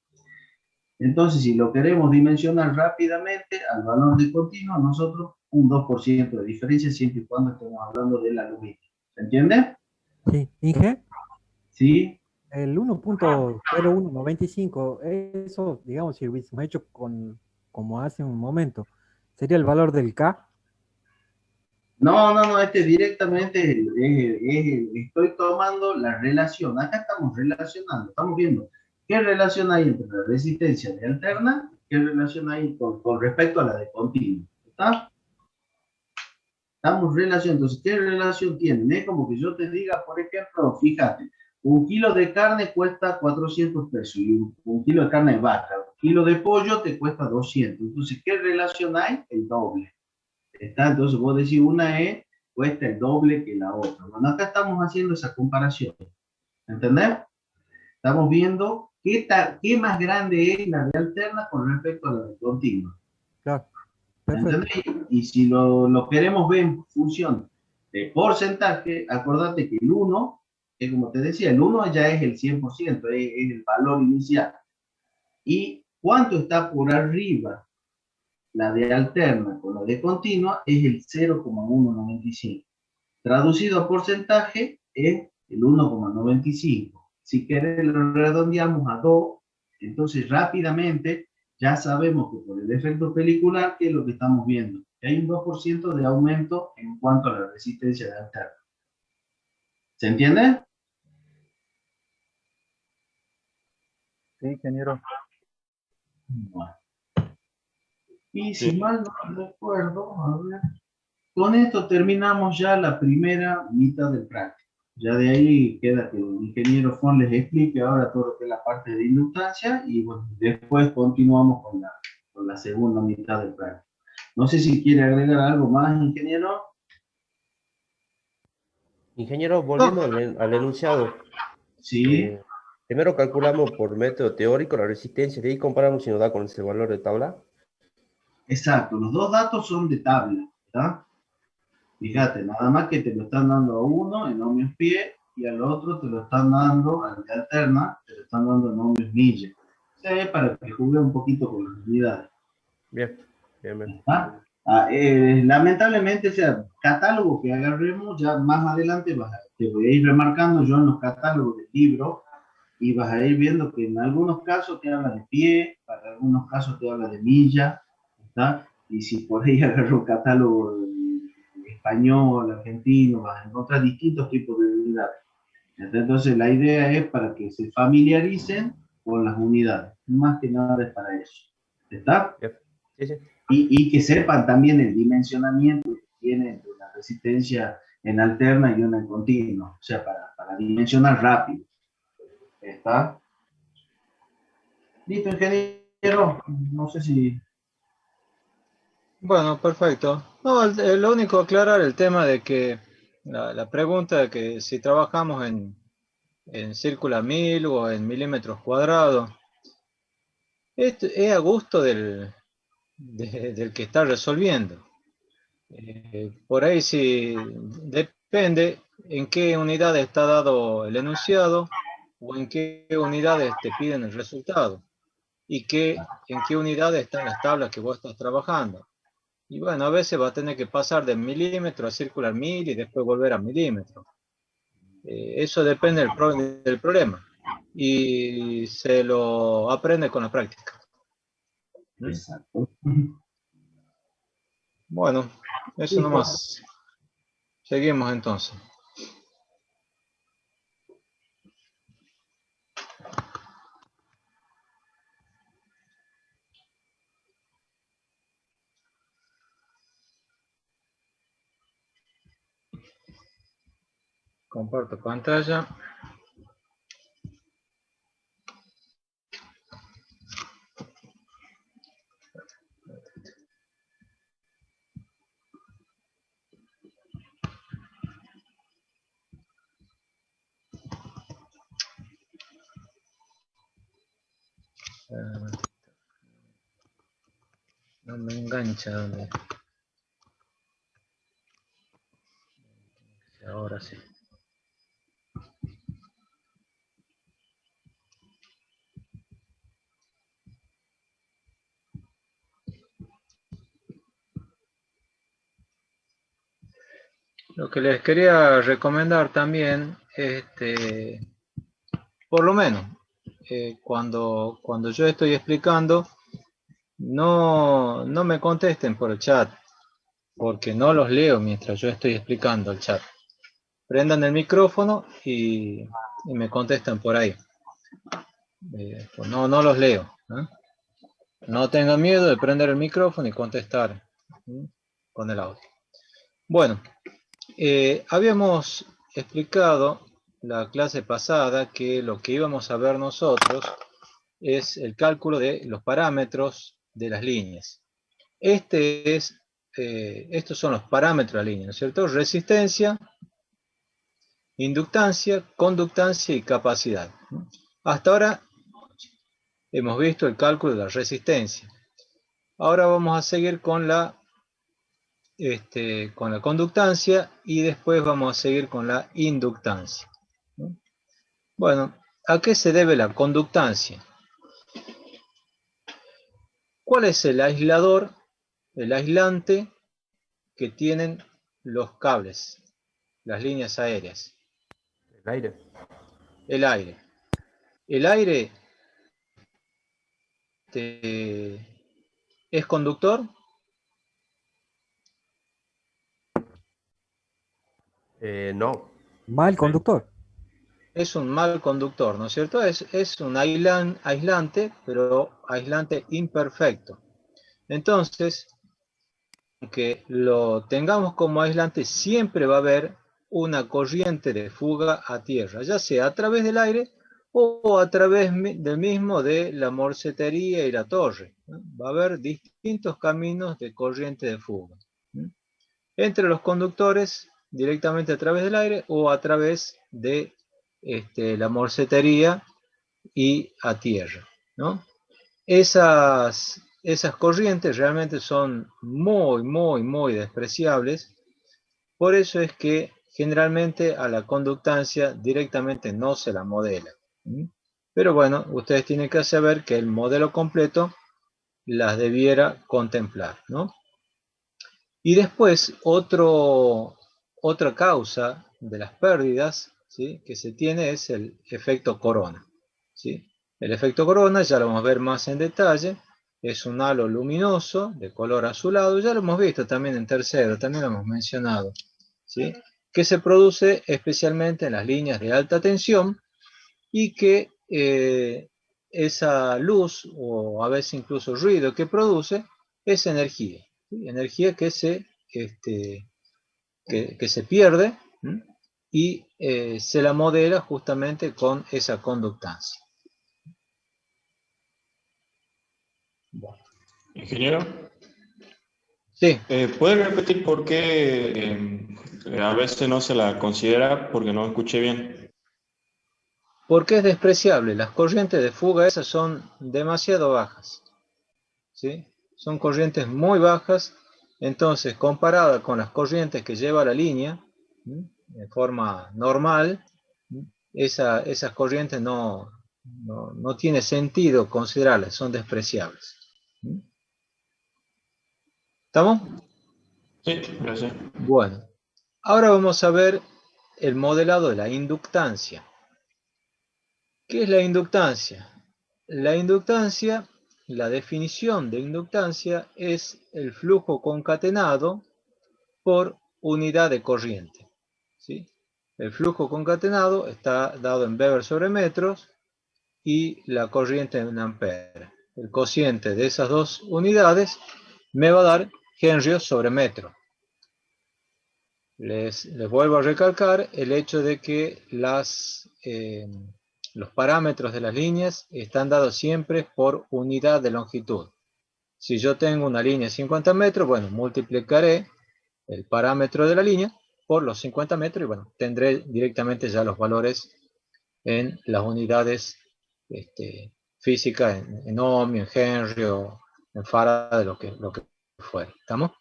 Entonces, si lo queremos dimensionar rápidamente al valor de continuo, nosotros un 2% de diferencia, siempre y cuando estemos hablando del aluminio. ¿Se entiende? Sí, Inge. Sí. El 1,0195, eso, digamos, si hubiésemos hecho como hace un momento, ¿sería el valor del K? No, este directamente estoy tomando la relación. Acá estamos relacionando, estamos viendo qué relación hay entre la resistencia de alterna, qué relación hay con respecto a la de continua. ¿Está? Estamos relacionando. Entonces, ¿qué relación tienen? Es como que yo te diga, por ejemplo, fíjate, 1 kilo de carne cuesta 400 pesos y un kilo de carne de vaca. 1 kilo de pollo te cuesta 200. Entonces, ¿qué relación hay? El doble. ¿Está? Entonces, vos decís, una cuesta el doble que la otra. Bueno, acá estamos haciendo esa comparación. ¿Entendés? Estamos viendo qué más grande es la de alterna con respecto a la de continua. Claro. ¿Entendés? Y si lo queremos ver en función de porcentaje, acordate que el 1, que como te decía, el 1 ya es el 100%, es el valor inicial. ¿Y cuánto está por arriba la de alterna con la de continua? Es el 0,195. Traducido a porcentaje es el 1,95. Si querés lo redondeamos a 2, entonces rápidamente ya sabemos que por el efecto pelicular, ¿qué es lo que estamos viendo? Que hay un 2% de aumento en cuanto a la resistencia de alterna. ¿Se entiende? Sí, ingeniero. Bueno. Y si mal no recuerdo, a ver, con esto terminamos ya la primera mitad del práctico. Ya de ahí queda que el ingeniero Fon les explique ahora todo lo que es la parte de inductancia y bueno, después continuamos con la segunda mitad del práctico. No sé si quiere agregar algo más, ingeniero. Ingeniero, volviendo al enunciado. Sí. Primero calculamos por método teórico la resistencia, de ahí comparamos si nos da con ese valor de tabla. Exacto, los dos datos son de tabla, ¿verdad? Fíjate, nada más que te lo están dando a uno en ohmios pie y al otro te lo están dando, al de alterna, te lo están dando en ohmios milla. O sea, es para que juegue un poquito con las unidades. Bien, bien, bien. ¿Está? Lamentablemente, o sea, catálogo que agarremos, ya más adelante te voy a ir remarcando yo en los catálogos del libro y vas a ir viendo que en algunos casos te habla de pie, para algunos casos te habla de milla, ¿está? Y si por ahí agarro un catálogo español, argentino, vas a encontrar distintos tipos de unidades. Entonces la idea es para que se familiaricen con las unidades, más que nada es para eso. ¿Está? Sí, sí. Y que sepan también el dimensionamiento que tiene entre una resistencia en alterna y una en continua, o sea, para dimensionar rápido. ¿Está? Listo, ingeniero. No sé si... Bueno, perfecto. No, lo único aclarar el tema de que la pregunta de que si trabajamos en círculo 1000 o en milímetros cuadrados, es a gusto del que está resolviendo. Por ahí sí depende en qué unidad está dado el enunciado o en qué unidades te piden el resultado y en qué unidades están las tablas que vos estás trabajando. Y bueno, a veces va a tener que pasar de milímetro a circular 1000 y después volver a milímetro. Eso depende del problema y se lo aprende con la práctica. Exacto. Bueno, eso nomás. Seguimos entonces. Comparto pantalla. No me engancha donde. Ahora sí. Lo que les quería recomendar también, por lo menos, cuando yo estoy explicando, no me contesten por el chat, porque no los leo mientras yo estoy explicando el chat. Prendan el micrófono y me contestan por ahí. Pues no los leo. No tengan miedo de prender el micrófono y contestar con el audio. Bueno, habíamos explicado la clase pasada que lo que íbamos a ver nosotros es el cálculo de los parámetros de las líneas. Estos son los parámetros de la línea, ¿no es cierto? Resistencia, inductancia, conductancia y capacidad. Hasta ahora hemos visto el cálculo de la resistencia. Ahora vamos a seguir con la conductancia y después vamos a seguir con la inductancia. Bueno, ¿a qué se debe la conductancia? ¿Cuál es el aislador, el aislante que tienen los cables, las líneas aéreas? El aire. El aire. El aire es conductor. No. Mal conductor. Es un mal conductor, ¿no es cierto? Es un aislante, pero aislante imperfecto. Entonces, aunque lo tengamos como aislante, siempre va a haber una corriente de fuga a tierra, ya sea a través del aire o a través del mismo de la morcetería y la torre. Va a haber distintos caminos de corriente de fuga. Entre los conductores, directamente a través del aire o a través de la morcetería y a tierra, ¿no? Esas corrientes realmente son muy despreciables Por eso es que generalmente a la conductancia directamente no se la modela. Pero bueno, ustedes tienen que saber que el modelo completo las debiera contemplar, ¿no? Y después, otra causa de las pérdidas, ¿sí?, que se tiene es el efecto corona, ¿sí? El efecto corona ya lo vamos a ver más en detalle. Es un halo luminoso de color azulado, ya lo hemos visto también en tercero, también lo hemos mencionado, ¿sí?, que se produce especialmente en las líneas de alta tensión y que esa luz o a veces incluso ruido que produce es energía, ¿sí?, energía que se pierde, ¿sí?, y se la modela justamente con esa conductancia. Bueno. Ingeniero, Sí. ¿puede repetir por qué a veces no se la considera? Porque no escuché bien. Porque es despreciable. Las corrientes de fuga esas son demasiado bajas, ¿sí? Son corrientes muy bajas. Entonces, comparada con las corrientes que lleva la línea, ¿sí?, de forma normal, ¿sí?, esas corrientes no tiene sentido considerarlas, son despreciables. ¿Sí? ¿Estamos? Sí, gracias. Bueno, ahora vamos a ver el modelado de la inductancia. ¿Qué es la inductancia? La inductancia, la definición de inductancia es el flujo concatenado por unidad de corriente, ¿sí? El flujo concatenado está dado en Weber sobre metros y la corriente en ampere. El cociente de esas dos unidades me va a dar Henry sobre metro. Les vuelvo a recalcar el hecho de que los parámetros de las líneas están dados siempre por unidad de longitud. Si yo tengo una línea de 50 metros, bueno, multiplicaré el parámetro de la línea por los 50 metros y bueno, tendré directamente ya los valores en las unidades físicas, en ohmio, en Henry o en Farad, lo que fuera. ¿Estamos?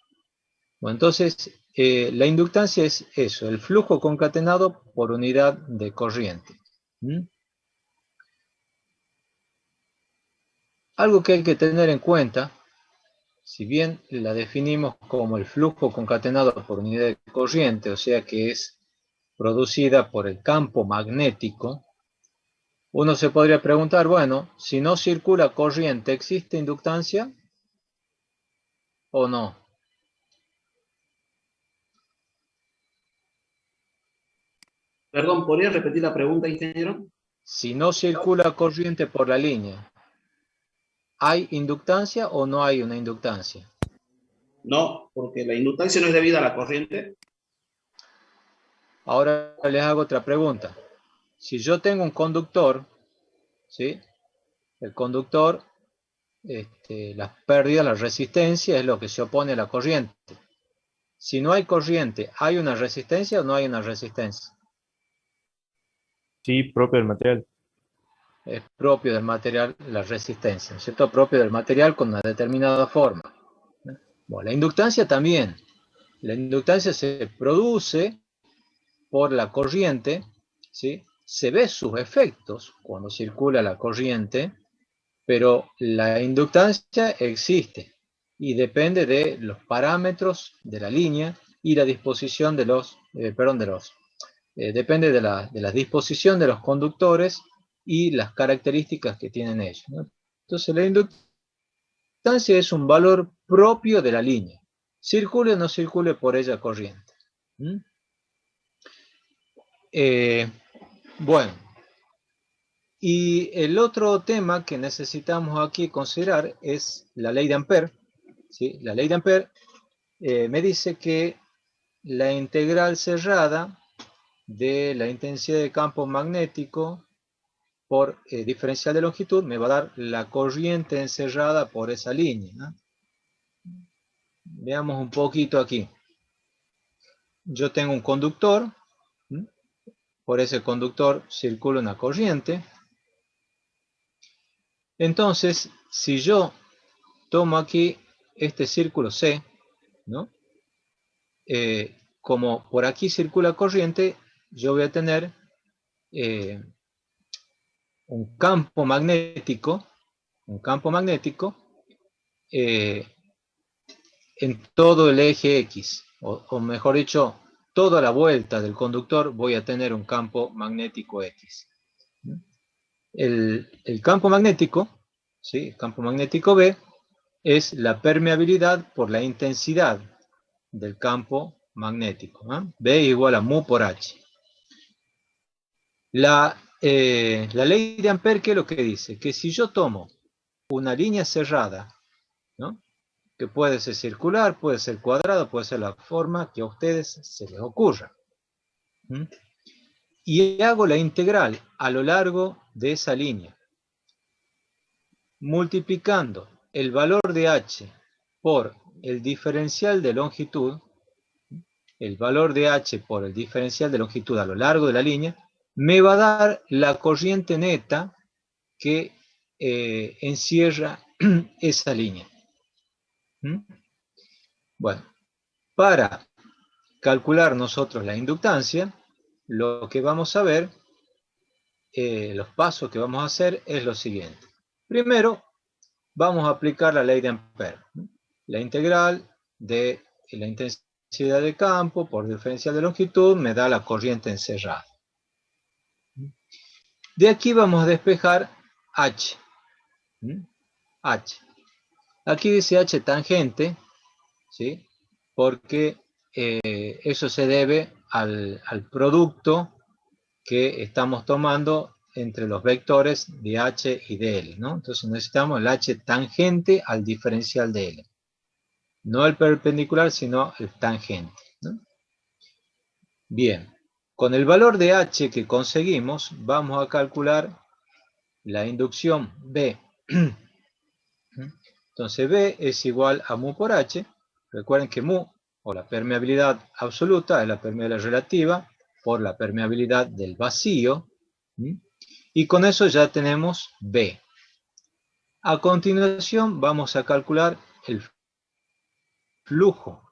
Bueno, entonces, la inductancia es eso, el flujo concatenado por unidad de corriente. Algo que hay que tener en cuenta, si bien la definimos como el flujo concatenado por unidad de corriente, o sea que es producida por el campo magnético, uno se podría preguntar, bueno, si no circula corriente, ¿existe inductancia o no? Perdón, ¿podría repetir la pregunta, ingeniero? Si no circula corriente por la línea, ¿hay inductancia o no hay una inductancia? No, porque la inductancia no es debida a la corriente. Ahora les hago otra pregunta. Si yo tengo un conductor, ¿sí?, el conductor, las pérdidas, la resistencia es lo que se opone a la corriente. Si no hay corriente, ¿hay una resistencia o no hay una resistencia? Sí, propio del material. Es propio del material la resistencia, ¿no es cierto? Propio del material con una determinada forma. Bueno, la inductancia también. La inductancia se produce por la corriente, ¿sí? Se ve sus efectos cuando circula la corriente, pero la inductancia existe y depende de los parámetros de la línea y la disposición de los, depende de la disposición de los conductores y las características que tienen ellos, ¿no? Entonces la inductancia es un valor propio de la línea, circule o no circule por ella corriente. Bueno, y el otro tema que necesitamos aquí considerar es la ley de Ampère, ¿sí? La ley de Ampère me dice que la integral cerrada de la intensidad de campo magnético por diferencial de longitud me va a dar la corriente encerrada por esa línea, ¿no? Veamos un poquito aquí. Yo tengo un conductor, ¿sí? Por ese conductor circula una corriente. Entonces, si yo tomo aquí este círculo C, ¿no? como por aquí circula corriente, yo voy a tener un campo magnético en todo el eje X, o mejor dicho, toda la vuelta del conductor voy a tener un campo magnético X. El campo magnético, ¿sí? El campo magnético B es la permeabilidad por la intensidad del campo magnético. B igual a mu por H. La ley de Ampère, ¿qué es lo que dice? Que si yo tomo una línea cerrada, ¿no? Que puede ser circular, puede ser cuadrada, puede ser la forma que a ustedes se les ocurra. Y hago la integral a lo largo de esa línea, multiplicando el valor de H por el diferencial de longitud, el valor de H por el diferencial de longitud a lo largo de la línea, me va a dar la corriente neta que encierra esa línea. Bueno, para calcular nosotros la inductancia, lo que vamos a ver, los pasos que vamos a hacer es lo siguiente. Primero, vamos a aplicar la ley de Ampère. La integral de la intensidad de campo por diferencial de longitud me da la corriente encerrada. De aquí vamos a despejar H. H. Aquí dice H tangente, ¿sí? Porque eso se debe al producto que estamos tomando entre los vectores de H y de L, ¿no? Entonces necesitamos el H tangente al diferencial de L. No el perpendicular, sino el tangente, ¿no? Bien, con el valor de H que conseguimos, vamos a calcular la inducción B. Entonces B es igual a mu por H. Recuerden que mu, o la permeabilidad absoluta, es la permeabilidad relativa por la permeabilidad del vacío. Y con eso ya tenemos B. A continuación vamos a calcular el flujo.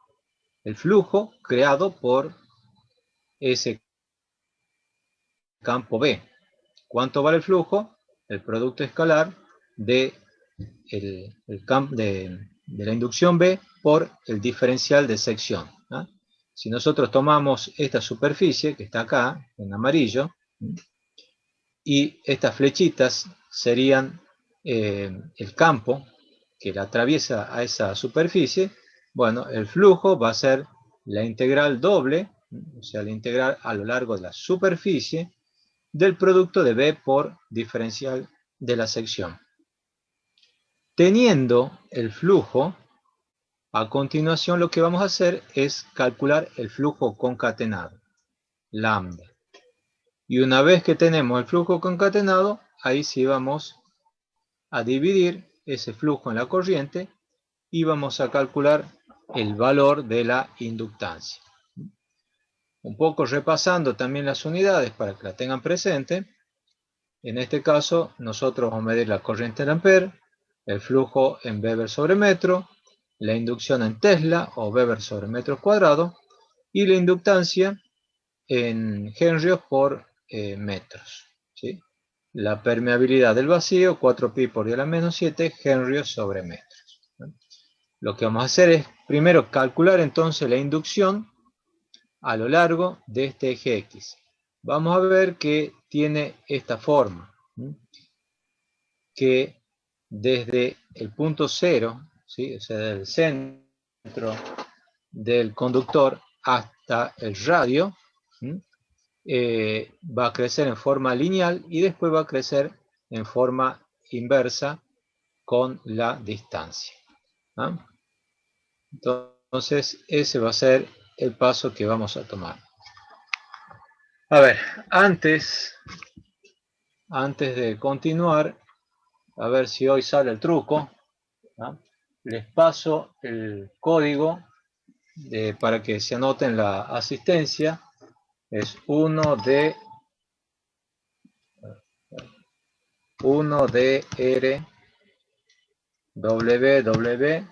El flujo creado por ese campo B. ¿Cuánto vale el flujo? El producto escalar de la inducción B por el diferencial de sección. Si nosotros tomamos esta superficie que está acá, en amarillo, y estas flechitas serían el campo que la atraviesa a esa superficie, bueno, el flujo va a ser la integral doble, o sea, la integral a lo largo de la superficie del producto de B por diferencial de la sección. Teniendo el flujo, a continuación lo que vamos a hacer es calcular el flujo concatenado, lambda. Y una vez que tenemos el flujo concatenado, ahí sí vamos a dividir ese flujo en la corriente y vamos a calcular el valor de la inductancia. Un poco repasando también las unidades para que la tengan presente. En este caso, nosotros vamos a medir la corriente en ampere, el flujo en Weber sobre metro, la inducción en Tesla o Weber sobre metros cuadrados y la inductancia en henrios por metros, ¿sí? La permeabilidad del vacío, 4pi por 10 a la menos 7 henrios sobre metros. Lo que vamos a hacer es primero calcular entonces la inducción a lo largo de este eje X. Vamos a ver que tiene esta forma, que desde el punto 0, ¿sí? O sea, del centro del conductor hasta el radio, va a crecer en forma lineal y después va a crecer en forma inversa con la distancia. Entonces, ese va a ser el paso que vamos a tomar. A ver, antes de continuar, a ver si hoy sale el truco, les paso el código para que se anoten la asistencia. Es 1DR WWC.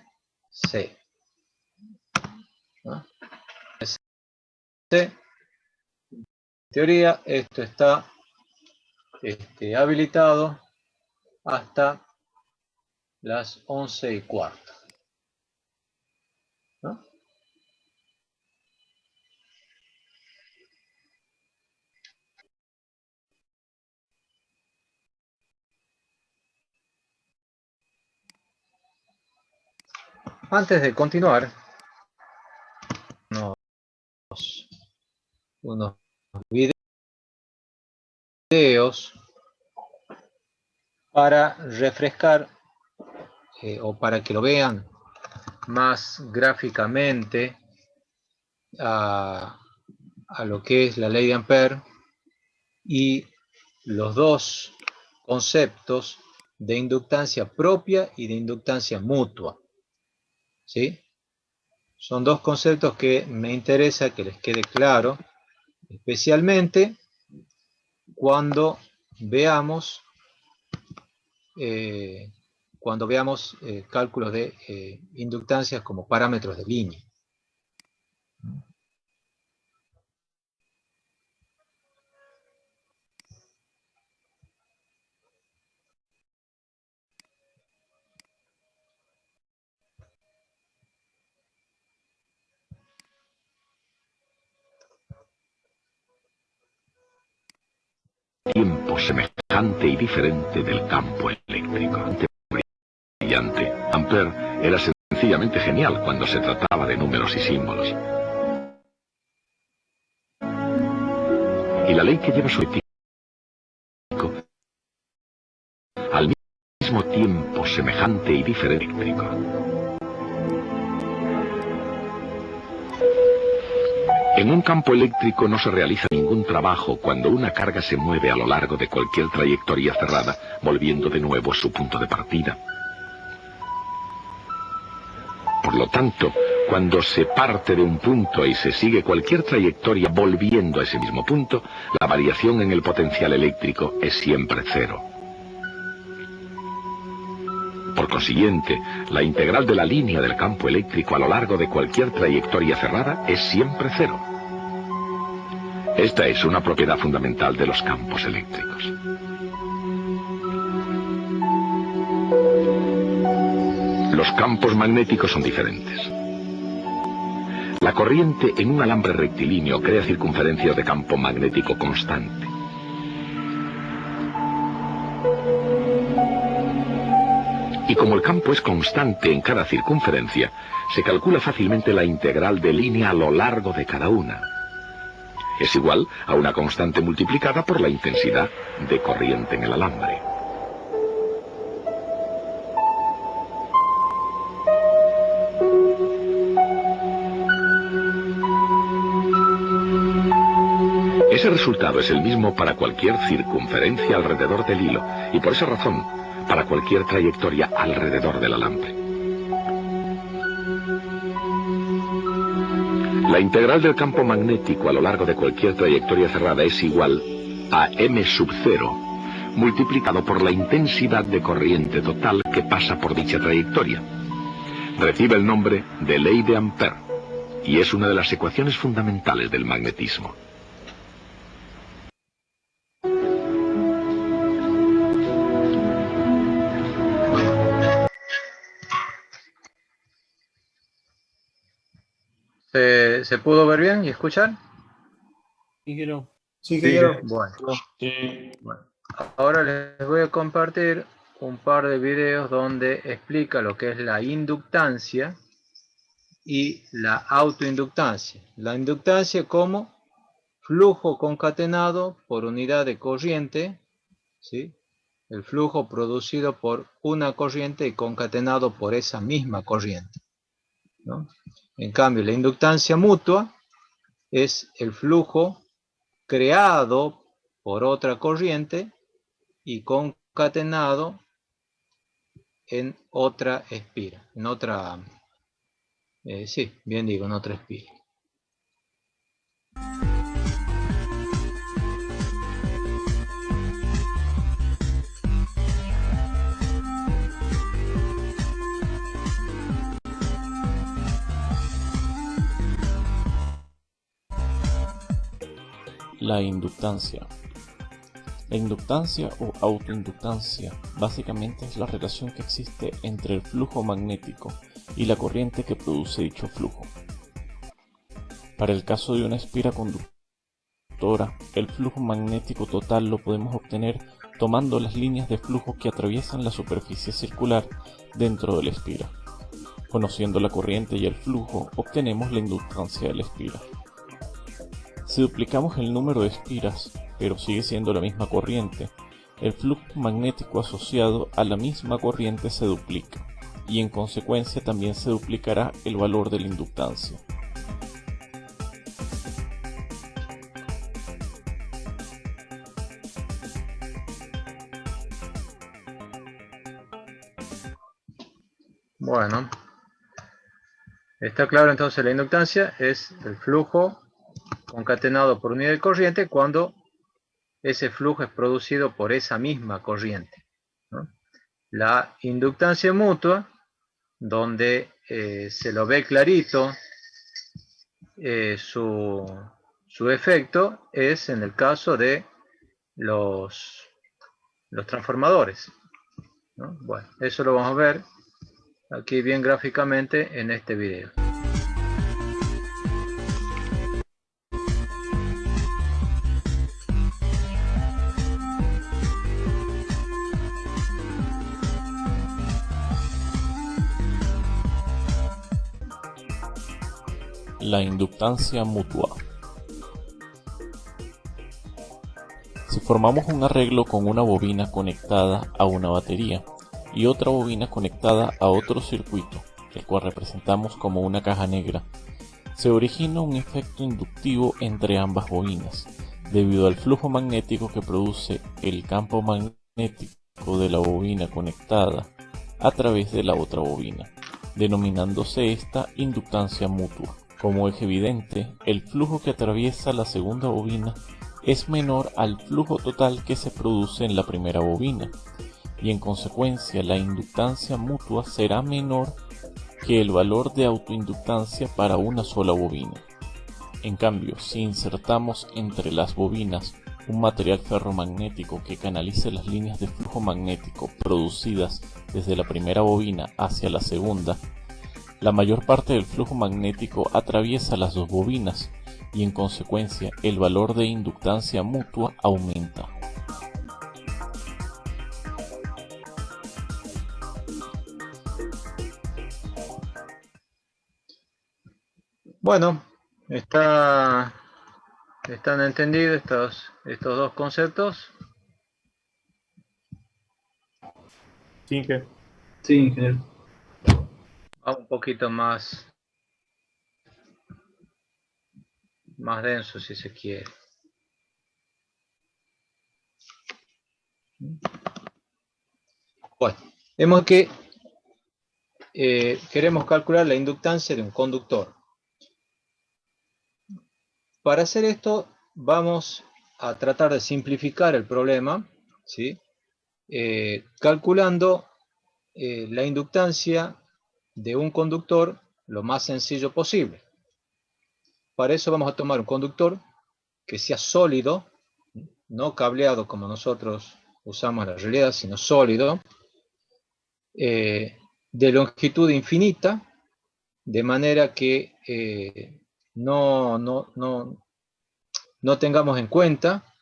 en teoría esto está habilitado hasta las 11:15. ¿No? Antes de continuar, unos videos para refrescar o para que lo vean más gráficamente a lo que es la ley de Ampère y los dos conceptos de inductancia propia y de inductancia mutua. ¿Sí? Son dos conceptos que me interesa que les quede claro, especialmente cuando veamos cálculos de inductancias como parámetros de línea. Tiempo semejante y diferente del campo eléctrico. Brillante. Ampère era sencillamente genial cuando se trataba de números y símbolos. Y la ley que lleva su etílico, al mismo tiempo semejante y diferente eléctrico. En un campo eléctrico no se realiza ningún trabajo cuando una carga se mueve a lo largo de cualquier trayectoria cerrada, volviendo de nuevo a su punto de partida. Por lo tanto, cuando se parte de un punto y se sigue cualquier trayectoria volviendo a ese mismo punto, la variación en el potencial eléctrico es siempre cero. Por consiguiente, la integral de la línea del campo eléctrico a lo largo de cualquier trayectoria cerrada es siempre cero. Esta es una propiedad fundamental de los campos eléctricos. Los campos magnéticos son diferentes. La corriente en un alambre rectilíneo crea circunferencias de campo magnético constante. Y como el campo es constante en cada circunferencia, se calcula fácilmente la integral de línea a lo largo de cada una. Es igual a una constante multiplicada por la intensidad de corriente en el alambre. Ese resultado es el mismo para cualquier circunferencia alrededor del hilo, y por esa razón, para cualquier trayectoria alrededor del alambre. La integral del campo magnético a lo largo de cualquier trayectoria cerrada es igual a m sub 0 multiplicado por la intensidad de corriente total que pasa por dicha trayectoria. Recibe el nombre de ley de Ampère y es una de las ecuaciones fundamentales del magnetismo. ¿Se pudo ver bien y escuchar? Sí, quiero. Sí. Bueno. Ahora les voy a compartir un par de videos donde explica lo que es la inductancia y la autoinductancia. La inductancia como flujo concatenado por unidad de corriente, ¿sí? El flujo producido por una corriente y concatenado por esa misma corriente, ¿no? En cambio, la inductancia mutua es el flujo creado por otra corriente y concatenado en otra espira, en otra, en otra espira. La inductancia. La inductancia o autoinductancia básicamente es la relación que existe entre el flujo magnético y la corriente que produce dicho flujo. Para el caso de una espira conductora, el flujo magnético total lo podemos obtener tomando las líneas de flujo que atraviesan la superficie circular dentro de la espira. Conociendo la corriente y el flujo, obtenemos la inductancia de la espira. Si duplicamos el número de espiras, pero sigue siendo la misma corriente, el flujo magnético asociado a la misma corriente se duplica, y en consecuencia también se duplicará el valor de la inductancia. Bueno, está claro entonces la inductancia es el flujo concatenado por unidad de corriente cuando ese flujo es producido por esa misma corriente, ¿no? La inductancia mutua, donde se lo ve clarito su efecto, es en el caso de los transformadores, ¿no? Bueno, eso lo vamos a ver aquí bien gráficamente en este video. La inductancia mutua. Si formamos un arreglo con una bobina conectada a una batería y otra bobina conectada a otro circuito, el cual representamos como una caja negra, se origina un efecto inductivo entre ambas bobinas, debido al flujo magnético que produce el campo magnético de la bobina conectada a través de la otra bobina, denominándose esta inductancia mutua. Como es evidente, el flujo que atraviesa la segunda bobina es menor al flujo total que se produce en la primera bobina, y en consecuencia la inductancia mutua será menor que el valor de autoinductancia para una sola bobina. En cambio, si insertamos entre las bobinas un material ferromagnético que canalice las líneas de flujo magnético producidas desde la primera bobina hacia la segunda, la mayor parte del flujo magnético atraviesa las dos bobinas y en consecuencia el valor de inductancia mutua aumenta. Bueno, ¿están entendidos estos dos conceptos? Sí, ingeniero. Sí, ingeniero. Vamos un poquito más denso si se quiere. Bueno, vemos que queremos calcular la inductancia de un conductor. Para hacer esto vamos a tratar de simplificar el problema, ¿sí? Calculando la inductancia de un conductor lo más sencillo posible. Para eso vamos a tomar un conductor que sea sólido, no cableado como nosotros usamos en la realidad, sino sólido, de longitud infinita, de manera que no tengamos en cuenta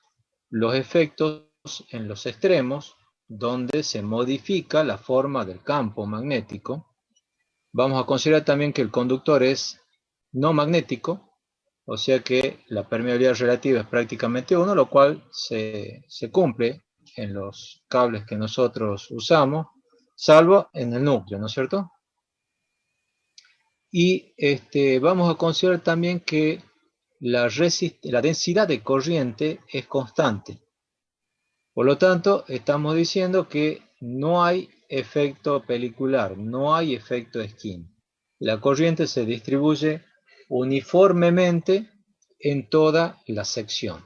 los efectos en los extremos, donde se modifica la forma del campo magnético. Vamos a considerar también que el conductor es no magnético, o sea que la permeabilidad relativa es prácticamente 1, lo cual se cumple en los cables que nosotros usamos, salvo en el núcleo, ¿no es cierto? Y vamos a considerar también que la densidad de corriente es constante. Por lo tanto, estamos diciendo que no hay efecto pelicular, no hay efecto skin. La corriente se distribuye uniformemente en toda la sección.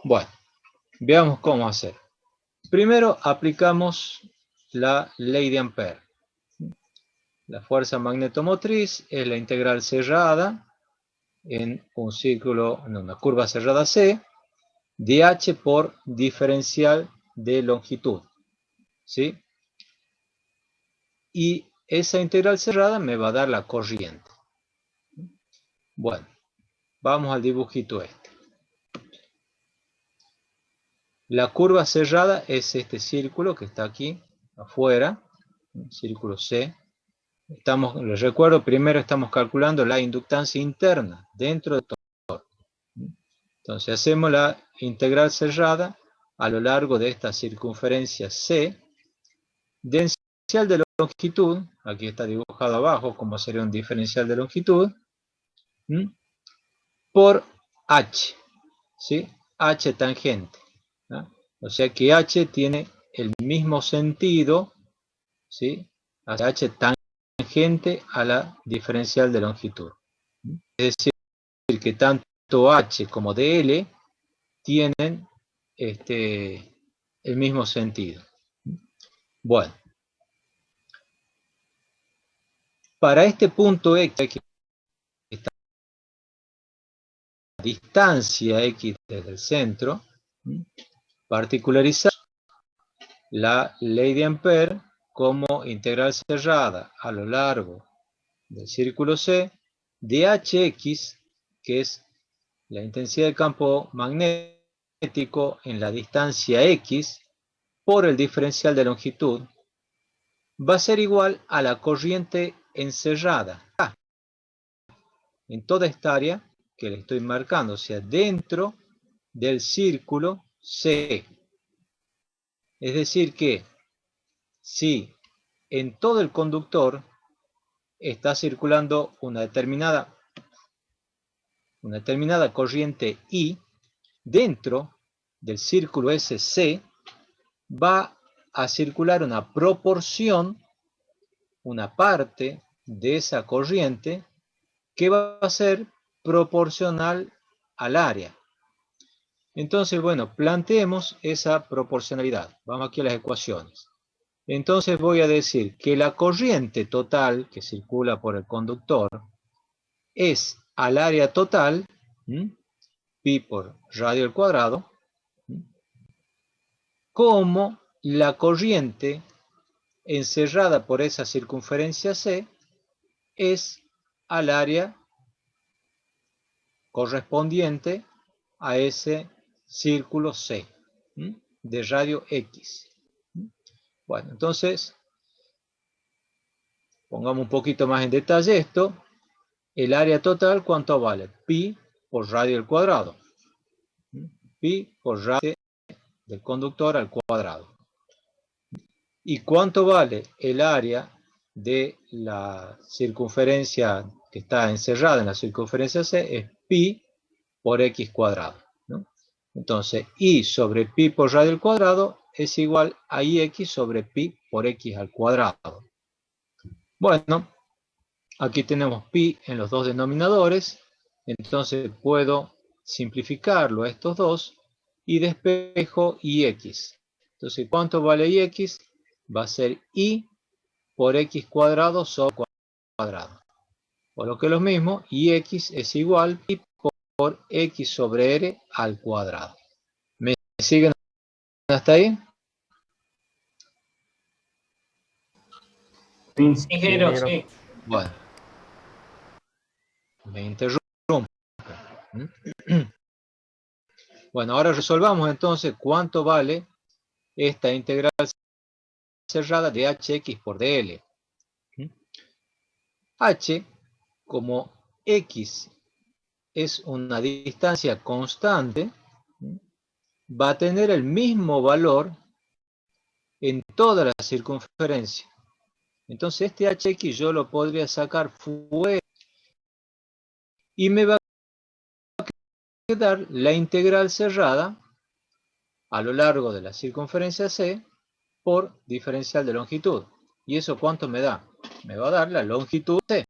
Bueno, veamos cómo hacer. Primero aplicamos la ley de Ampère. La fuerza magnetomotriz es la integral cerrada en un círculo, en una curva cerrada C, de h por diferencial de longitud, ¿sí? Y esa integral cerrada me va a dar la corriente. Bueno, vamos al dibujito este. La curva cerrada es este círculo que está aquí afuera, círculo C. Les recuerdo, primero estamos calculando la inductancia interna dentro del tensor. Entonces hacemos la integral cerrada a lo largo de esta circunferencia C, diferencial de longitud, aquí está dibujado abajo como sería un diferencial de longitud, por H, ¿sí? H tangente, ¿no? O sea que H tiene el mismo sentido, ¿sí? H tangente a la diferencial de longitud. Es decir, que tanto H como DL tienen el mismo sentido. Bueno, para este punto X, esta distancia X desde el centro, particularizar la ley de Ampère como integral cerrada a lo largo del círculo C de Hx, que es la intensidad del campo magnético en la distancia X por el diferencial de longitud, va a ser igual a la corriente encerrada en toda esta área que le estoy marcando, o sea, dentro del círculo C. Es decir que si en todo el conductor está circulando una determinada corriente I, dentro del círculo SC va a circular una proporción, una parte de esa corriente que va a ser proporcional al área. Entonces, bueno, planteemos esa proporcionalidad. Vamos aquí a las ecuaciones. Entonces voy a decir que la corriente total que circula por el conductor es al área total, pi por radio al cuadrado, como la corriente encerrada por esa circunferencia C es al área correspondiente a ese círculo C de radio X. Bueno, entonces pongamos un poquito más en detalle esto. El área total, ¿cuánto vale? Pi por radio al cuadrado. Pi por radio del conductor al cuadrado. ¿Y cuánto vale el área de la circunferencia que está encerrada en la circunferencia C? Es pi por x cuadrado, ¿no? Entonces, I sobre pi por radio al cuadrado es igual a Ix sobre pi por x al cuadrado. Bueno, aquí tenemos pi en los dos denominadores, entonces puedo simplificarlo a estos dos y despejo Ix. Entonces, ¿cuánto vale Ix? Va a ser I por x cuadrado sobre cuadrado. Por lo que es lo mismo, Ix es igual a pi por x sobre r al cuadrado. ¿Me siguen hasta ahí? Sí, ingeniero, sí. Bueno. Me interrumpo. Bueno, ahora resolvamos entonces cuánto vale esta integral cerrada de hx por dl. H, como x es una distancia constante, va a tener el mismo valor en toda la circunferencia. Entonces este hx yo lo podría sacar fuera y me va a quedar la integral cerrada a lo largo de la circunferencia C por diferencial de longitud. ¿Y eso cuánto me da? Me va a dar la longitud C.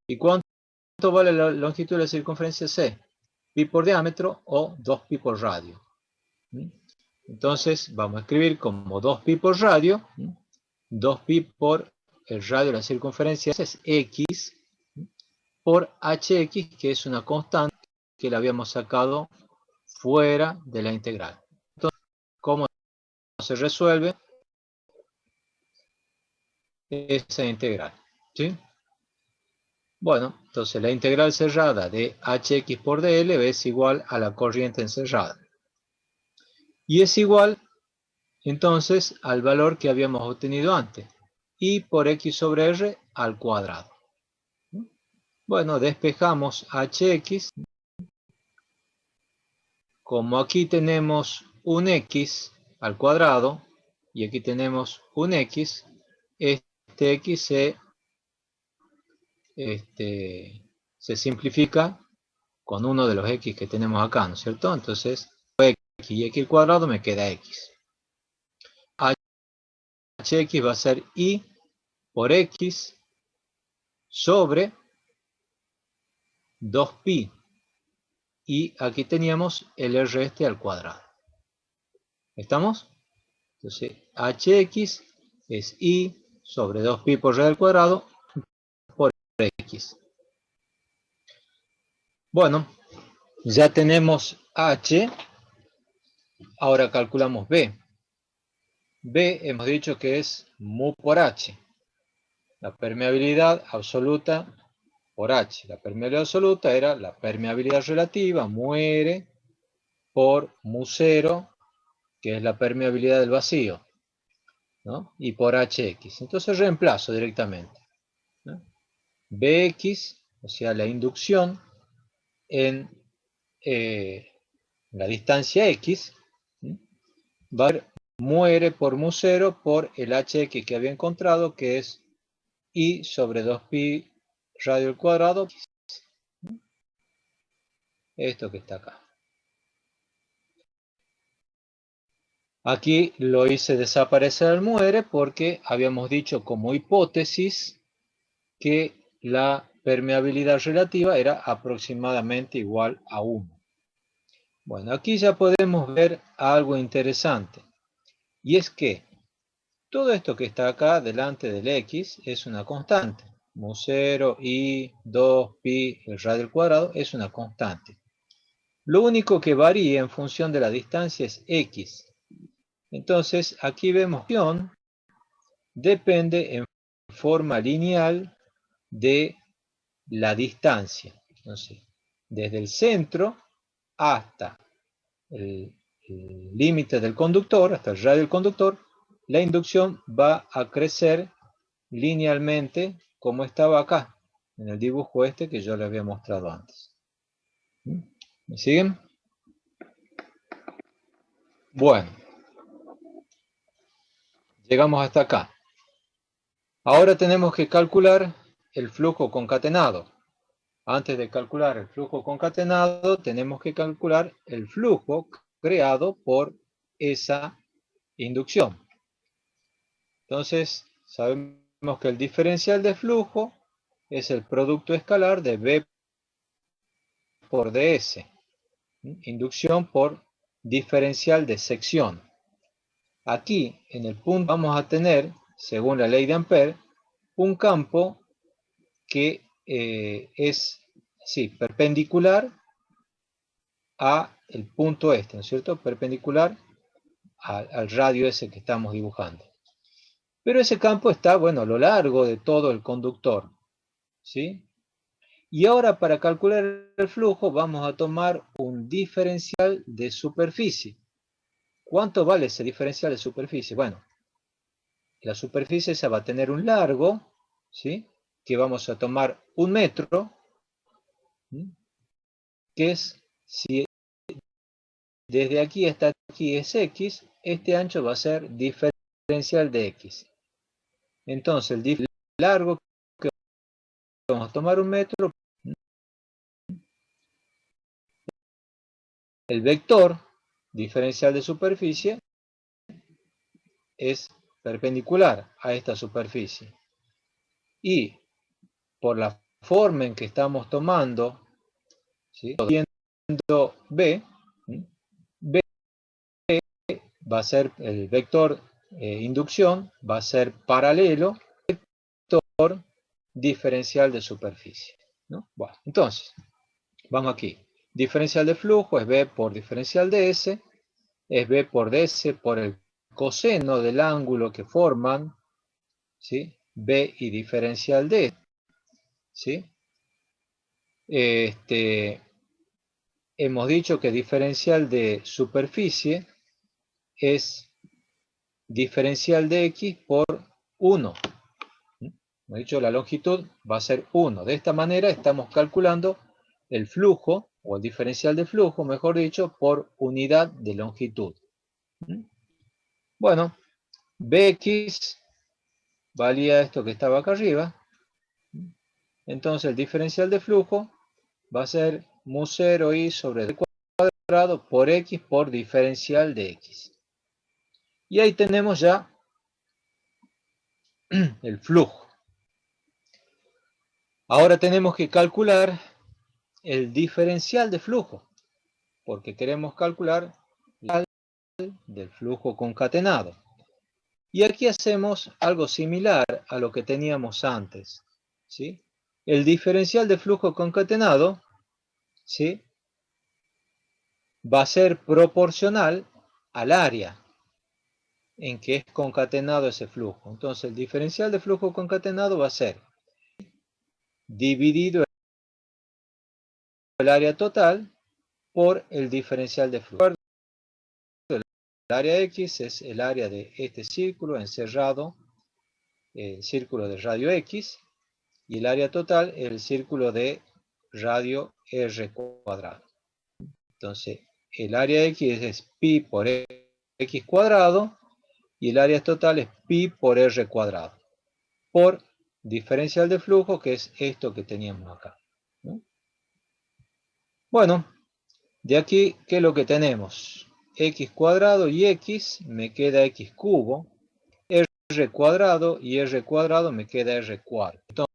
¿Y cuánto vale la longitud de la circunferencia C? Pi por diámetro o 2pi por radio. Entonces vamos a escribir como 2pi por radio. 2pi por el radio de la circunferencia C es X. por hx, que es una constante que la habíamos sacado fuera de la integral. Entonces, ¿cómo se resuelve esa integral? ¿Sí? Bueno, entonces la integral cerrada de hx por dl es igual a la corriente encerrada. Y es igual, entonces, al valor que habíamos obtenido antes. Y por x sobre r al cuadrado. Bueno, despejamos hx. Como aquí tenemos un x al cuadrado y aquí tenemos un x, este x se simplifica con uno de los x que tenemos acá, ¿no es cierto? Entonces, x y x al cuadrado me queda x. Hx va a ser y por x sobre 2pi. Y aquí teníamos el r este al cuadrado. ¿Estamos? Entonces, hx es y sobre 2pi por r al cuadrado por x. Bueno, ya tenemos h. Ahora calculamos b. B hemos dicho que es mu por h. La permeabilidad absoluta por h. La permeabilidad absoluta era la permeabilidad relativa, mu r, por mu 0, que es la permeabilidad del vacío, ¿no? Y por hx. Entonces reemplazo directamente, ¿no? Bx, o sea, la inducción en la distancia x, ¿sí? Va a ser mu r por mu 0 por el hx que había encontrado, que es i sobre 2pi radio al cuadrado. Esto que está acá. Aquí lo hice desaparecer al mu r porque habíamos dicho como hipótesis que la permeabilidad relativa era aproximadamente igual a 1. Bueno, aquí ya podemos ver algo interesante. Y es que todo esto que está acá delante del x es una constante. Mu 0, i, 2, pi, el radio al cuadrado es una constante. Lo único que varía en función de la distancia es x. Entonces, aquí vemos que la función depende en forma lineal de la distancia. Entonces, desde el centro hasta el límite del conductor, hasta el radio del conductor, la inducción va a crecer linealmente como estaba acá, en el dibujo este que yo les había mostrado antes. ¿Me siguen? Bueno. Llegamos hasta acá. Ahora tenemos que calcular el flujo concatenado. Antes de calcular el flujo concatenado, tenemos que calcular el flujo creado por esa inducción. Entonces, sabemos que el diferencial de flujo es el producto escalar de B por ds. Inducción por diferencial de sección. Aquí, en el punto, vamos a tener, según la ley de Ampère, un campo que es perpendicular a el punto este, ¿no es cierto? Perpendicular al radio ese que estamos dibujando. Pero ese campo está, bueno, a lo largo de todo el conductor, ¿sí? Y ahora para calcular el flujo vamos a tomar un diferencial de superficie. ¿Cuánto vale ese diferencial de superficie? Bueno, la superficie esa va a tener un largo, ¿sí? Que vamos a tomar 1 metro, ¿sí? Que es, si desde aquí hasta aquí es x, este ancho va a ser diferencial de x. Entonces, el largo que vamos a tomar 1 metro, el vector diferencial de superficie es perpendicular a esta superficie. Y por la forma en que estamos tomando, ¿sí? Viendo B, B va a ser el vector inducción, va a ser paralelo al vector diferencial de superficie. ¿no? Bueno, entonces, vamos aquí. Diferencial de flujo es B por diferencial de S, es B por ds por el coseno del ángulo que forman, ¿sí? B y diferencial de, ¿sí? Hemos dicho que diferencial de superficie es diferencial de X por 1. Hemos dicho la longitud va a ser 1. De esta manera estamos calculando el flujo, o el diferencial de flujo, mejor dicho, por unidad de longitud. Bueno, Bx valía esto que estaba acá arriba. Entonces el diferencial de flujo va a ser mu 0 i sobre d cuadrado por x por diferencial de x. Y ahí tenemos ya el flujo. Ahora tenemos que calcular el diferencial de flujo, porque queremos calcular el del flujo concatenado. Y aquí hacemos algo similar a lo que teníamos antes, ¿sí? El diferencial de flujo concatenado, ¿sí?, va a ser proporcional al área en que es concatenado ese flujo. Entonces el diferencial de flujo concatenado va a ser dividido el área total por el diferencial de flujo. El área X es el área de este círculo encerrado, el círculo de radio X, y el área total es el círculo de radio R cuadrado. Entonces el área X es pi por X cuadrado, y el área total es pi por R cuadrado, por diferencial de flujo, que es esto que teníamos acá, ¿no? Bueno, de aquí, ¿qué es lo que tenemos? X cuadrado y X, me queda X cubo, R cuadrado y R cuadrado me queda R cuarto.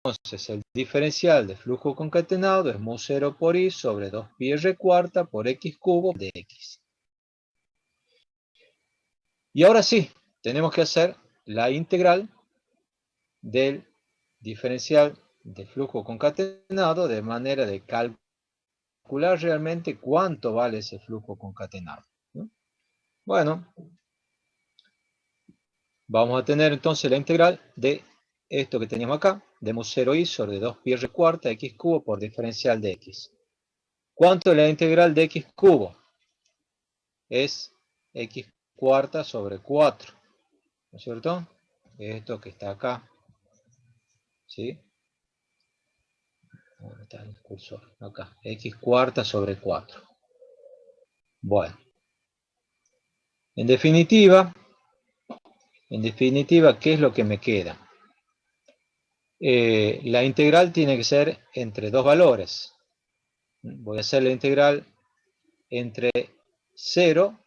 Entonces, el diferencial de flujo concatenado es mu 0 por I sobre 2 pi R cuarta por X cubo de X. Y ahora sí, tenemos que hacer la integral del diferencial de flujo concatenado de manera de calcular realmente cuánto vale ese flujo concatenado, ¿no? Bueno, vamos a tener entonces la integral de esto que teníamos acá, de mu 0 i sobre 2 pi r cuarta x cubo por diferencial de x. ¿Cuánto es la integral de x cubo? Es x cuarta sobre 4, ¿no es cierto? Esto que está acá, ¿sí? ¿Dónde está el cursor? Acá, x cuarta sobre 4. Bueno, en definitiva, ¿qué es lo que me queda? La integral tiene que ser entre dos valores. Voy a hacer la integral entre 0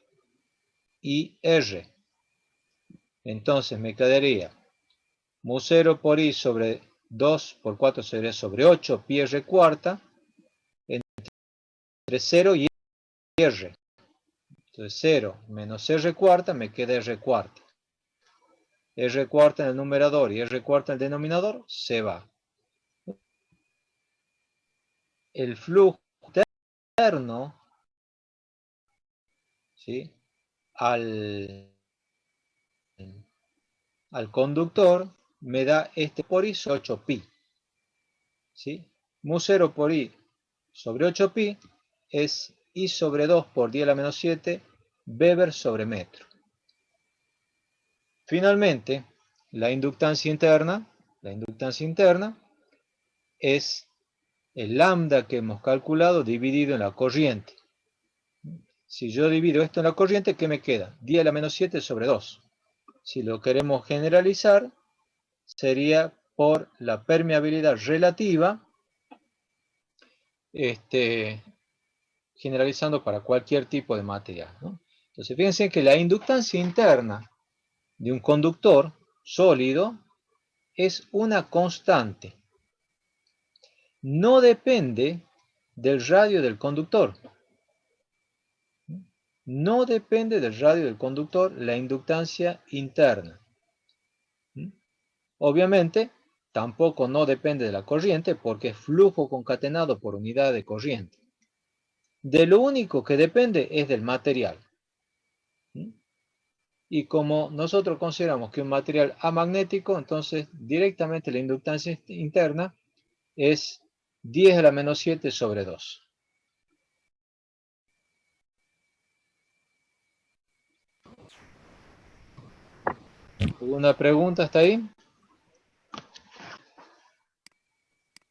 y r. Entonces me quedaría mu 0 por i sobre 2 por 4 sería sobre 8 pi r cuarta entre 0 y r. Entonces 0 menos r cuarta me queda r cuarta. R cuarta en el numerador y R cuarta en el denominador se va. El flujo interno, ¿sí?, al conductor me da este por i sobre 8pi. ¿Sí? Mu 0 por i sobre 8pi es i sobre 2 por 10 a la menos 7 Weber sobre metro. Finalmente, la inductancia interna es el lambda que hemos calculado dividido en la corriente. Si yo divido esto en la corriente, ¿qué me queda? 10 a la menos 7 sobre 2. Si lo queremos generalizar, sería por la permeabilidad relativa, generalizando para cualquier tipo de material, ¿no? Entonces, fíjense que la inductancia interna de un conductor sólido es una constante. No depende del radio del conductor. No depende del radio del conductor la inductancia interna. Obviamente, tampoco no depende de la corriente porque es flujo concatenado por unidad de corriente. De lo único que depende es del material. Y como nosotros consideramos que un material amagnético, entonces directamente la inductancia interna es 10 a la menos 7 sobre 2. ¿Alguna pregunta hasta ahí?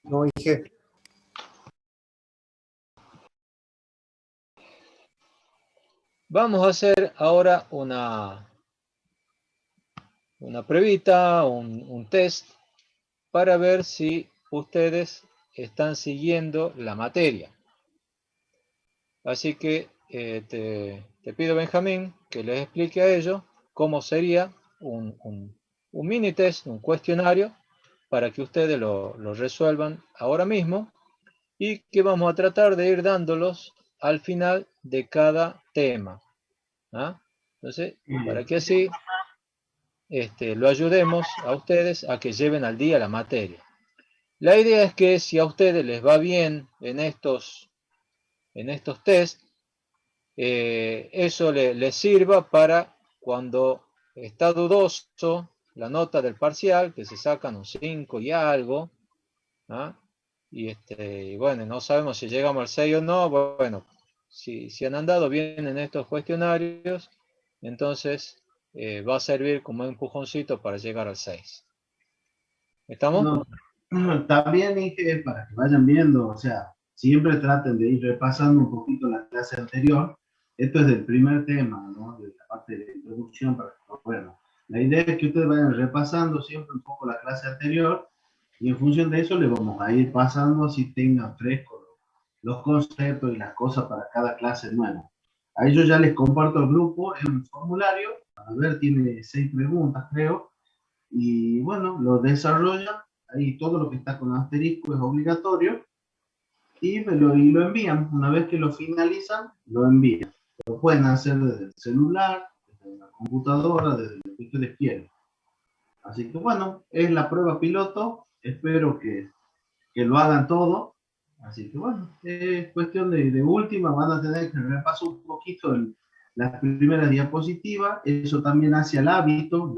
No, dije. Vamos a hacer ahora una pruebita, un test, para ver si ustedes están siguiendo la materia. Así que te pido, Benjamín, que les explique a ellos cómo sería un mini test, un cuestionario, para que ustedes lo resuelvan ahora mismo y que vamos a tratar de ir dándolos al final de cada tema. ¿Ah? Entonces, para que así lo ayudemos a ustedes a que lleven al día la materia. La idea es que si a ustedes les va bien en estos test, eso les sirva para cuando está dudoso la nota del parcial, que se sacan un 5 y algo, ¿ah? Y bueno, no sabemos si llegamos al 6 o no. Bueno, si han andado bien en estos cuestionarios, entonces va a servir como empujoncito para llegar al 6. ¿Estamos? No, también dije para que vayan viendo, o sea, siempre traten de ir repasando un poquito la clase anterior. Esto es del primer tema, ¿no? De la parte de introducción para que, bueno, la idea es que ustedes vayan repasando siempre un poco la clase anterior y en función de eso le vamos a ir pasando así tengan frescos los conceptos y las cosas para cada clase nueva. A ellos ya les comparto el grupo en un formulario, a ver, tiene 6 preguntas creo, y bueno, lo desarrollan, ahí todo lo que está con asterisco es obligatorio, y lo envían, una vez que lo finalizan, lo envían. Lo pueden hacer desde el celular, desde la computadora, desde lo que ustedes quieran. Así que bueno, es la prueba piloto, espero que lo hagan todo. Así que bueno, es cuestión de última, van a tener que repasar un poquito las primeras diapositivas, eso también hace el hábito,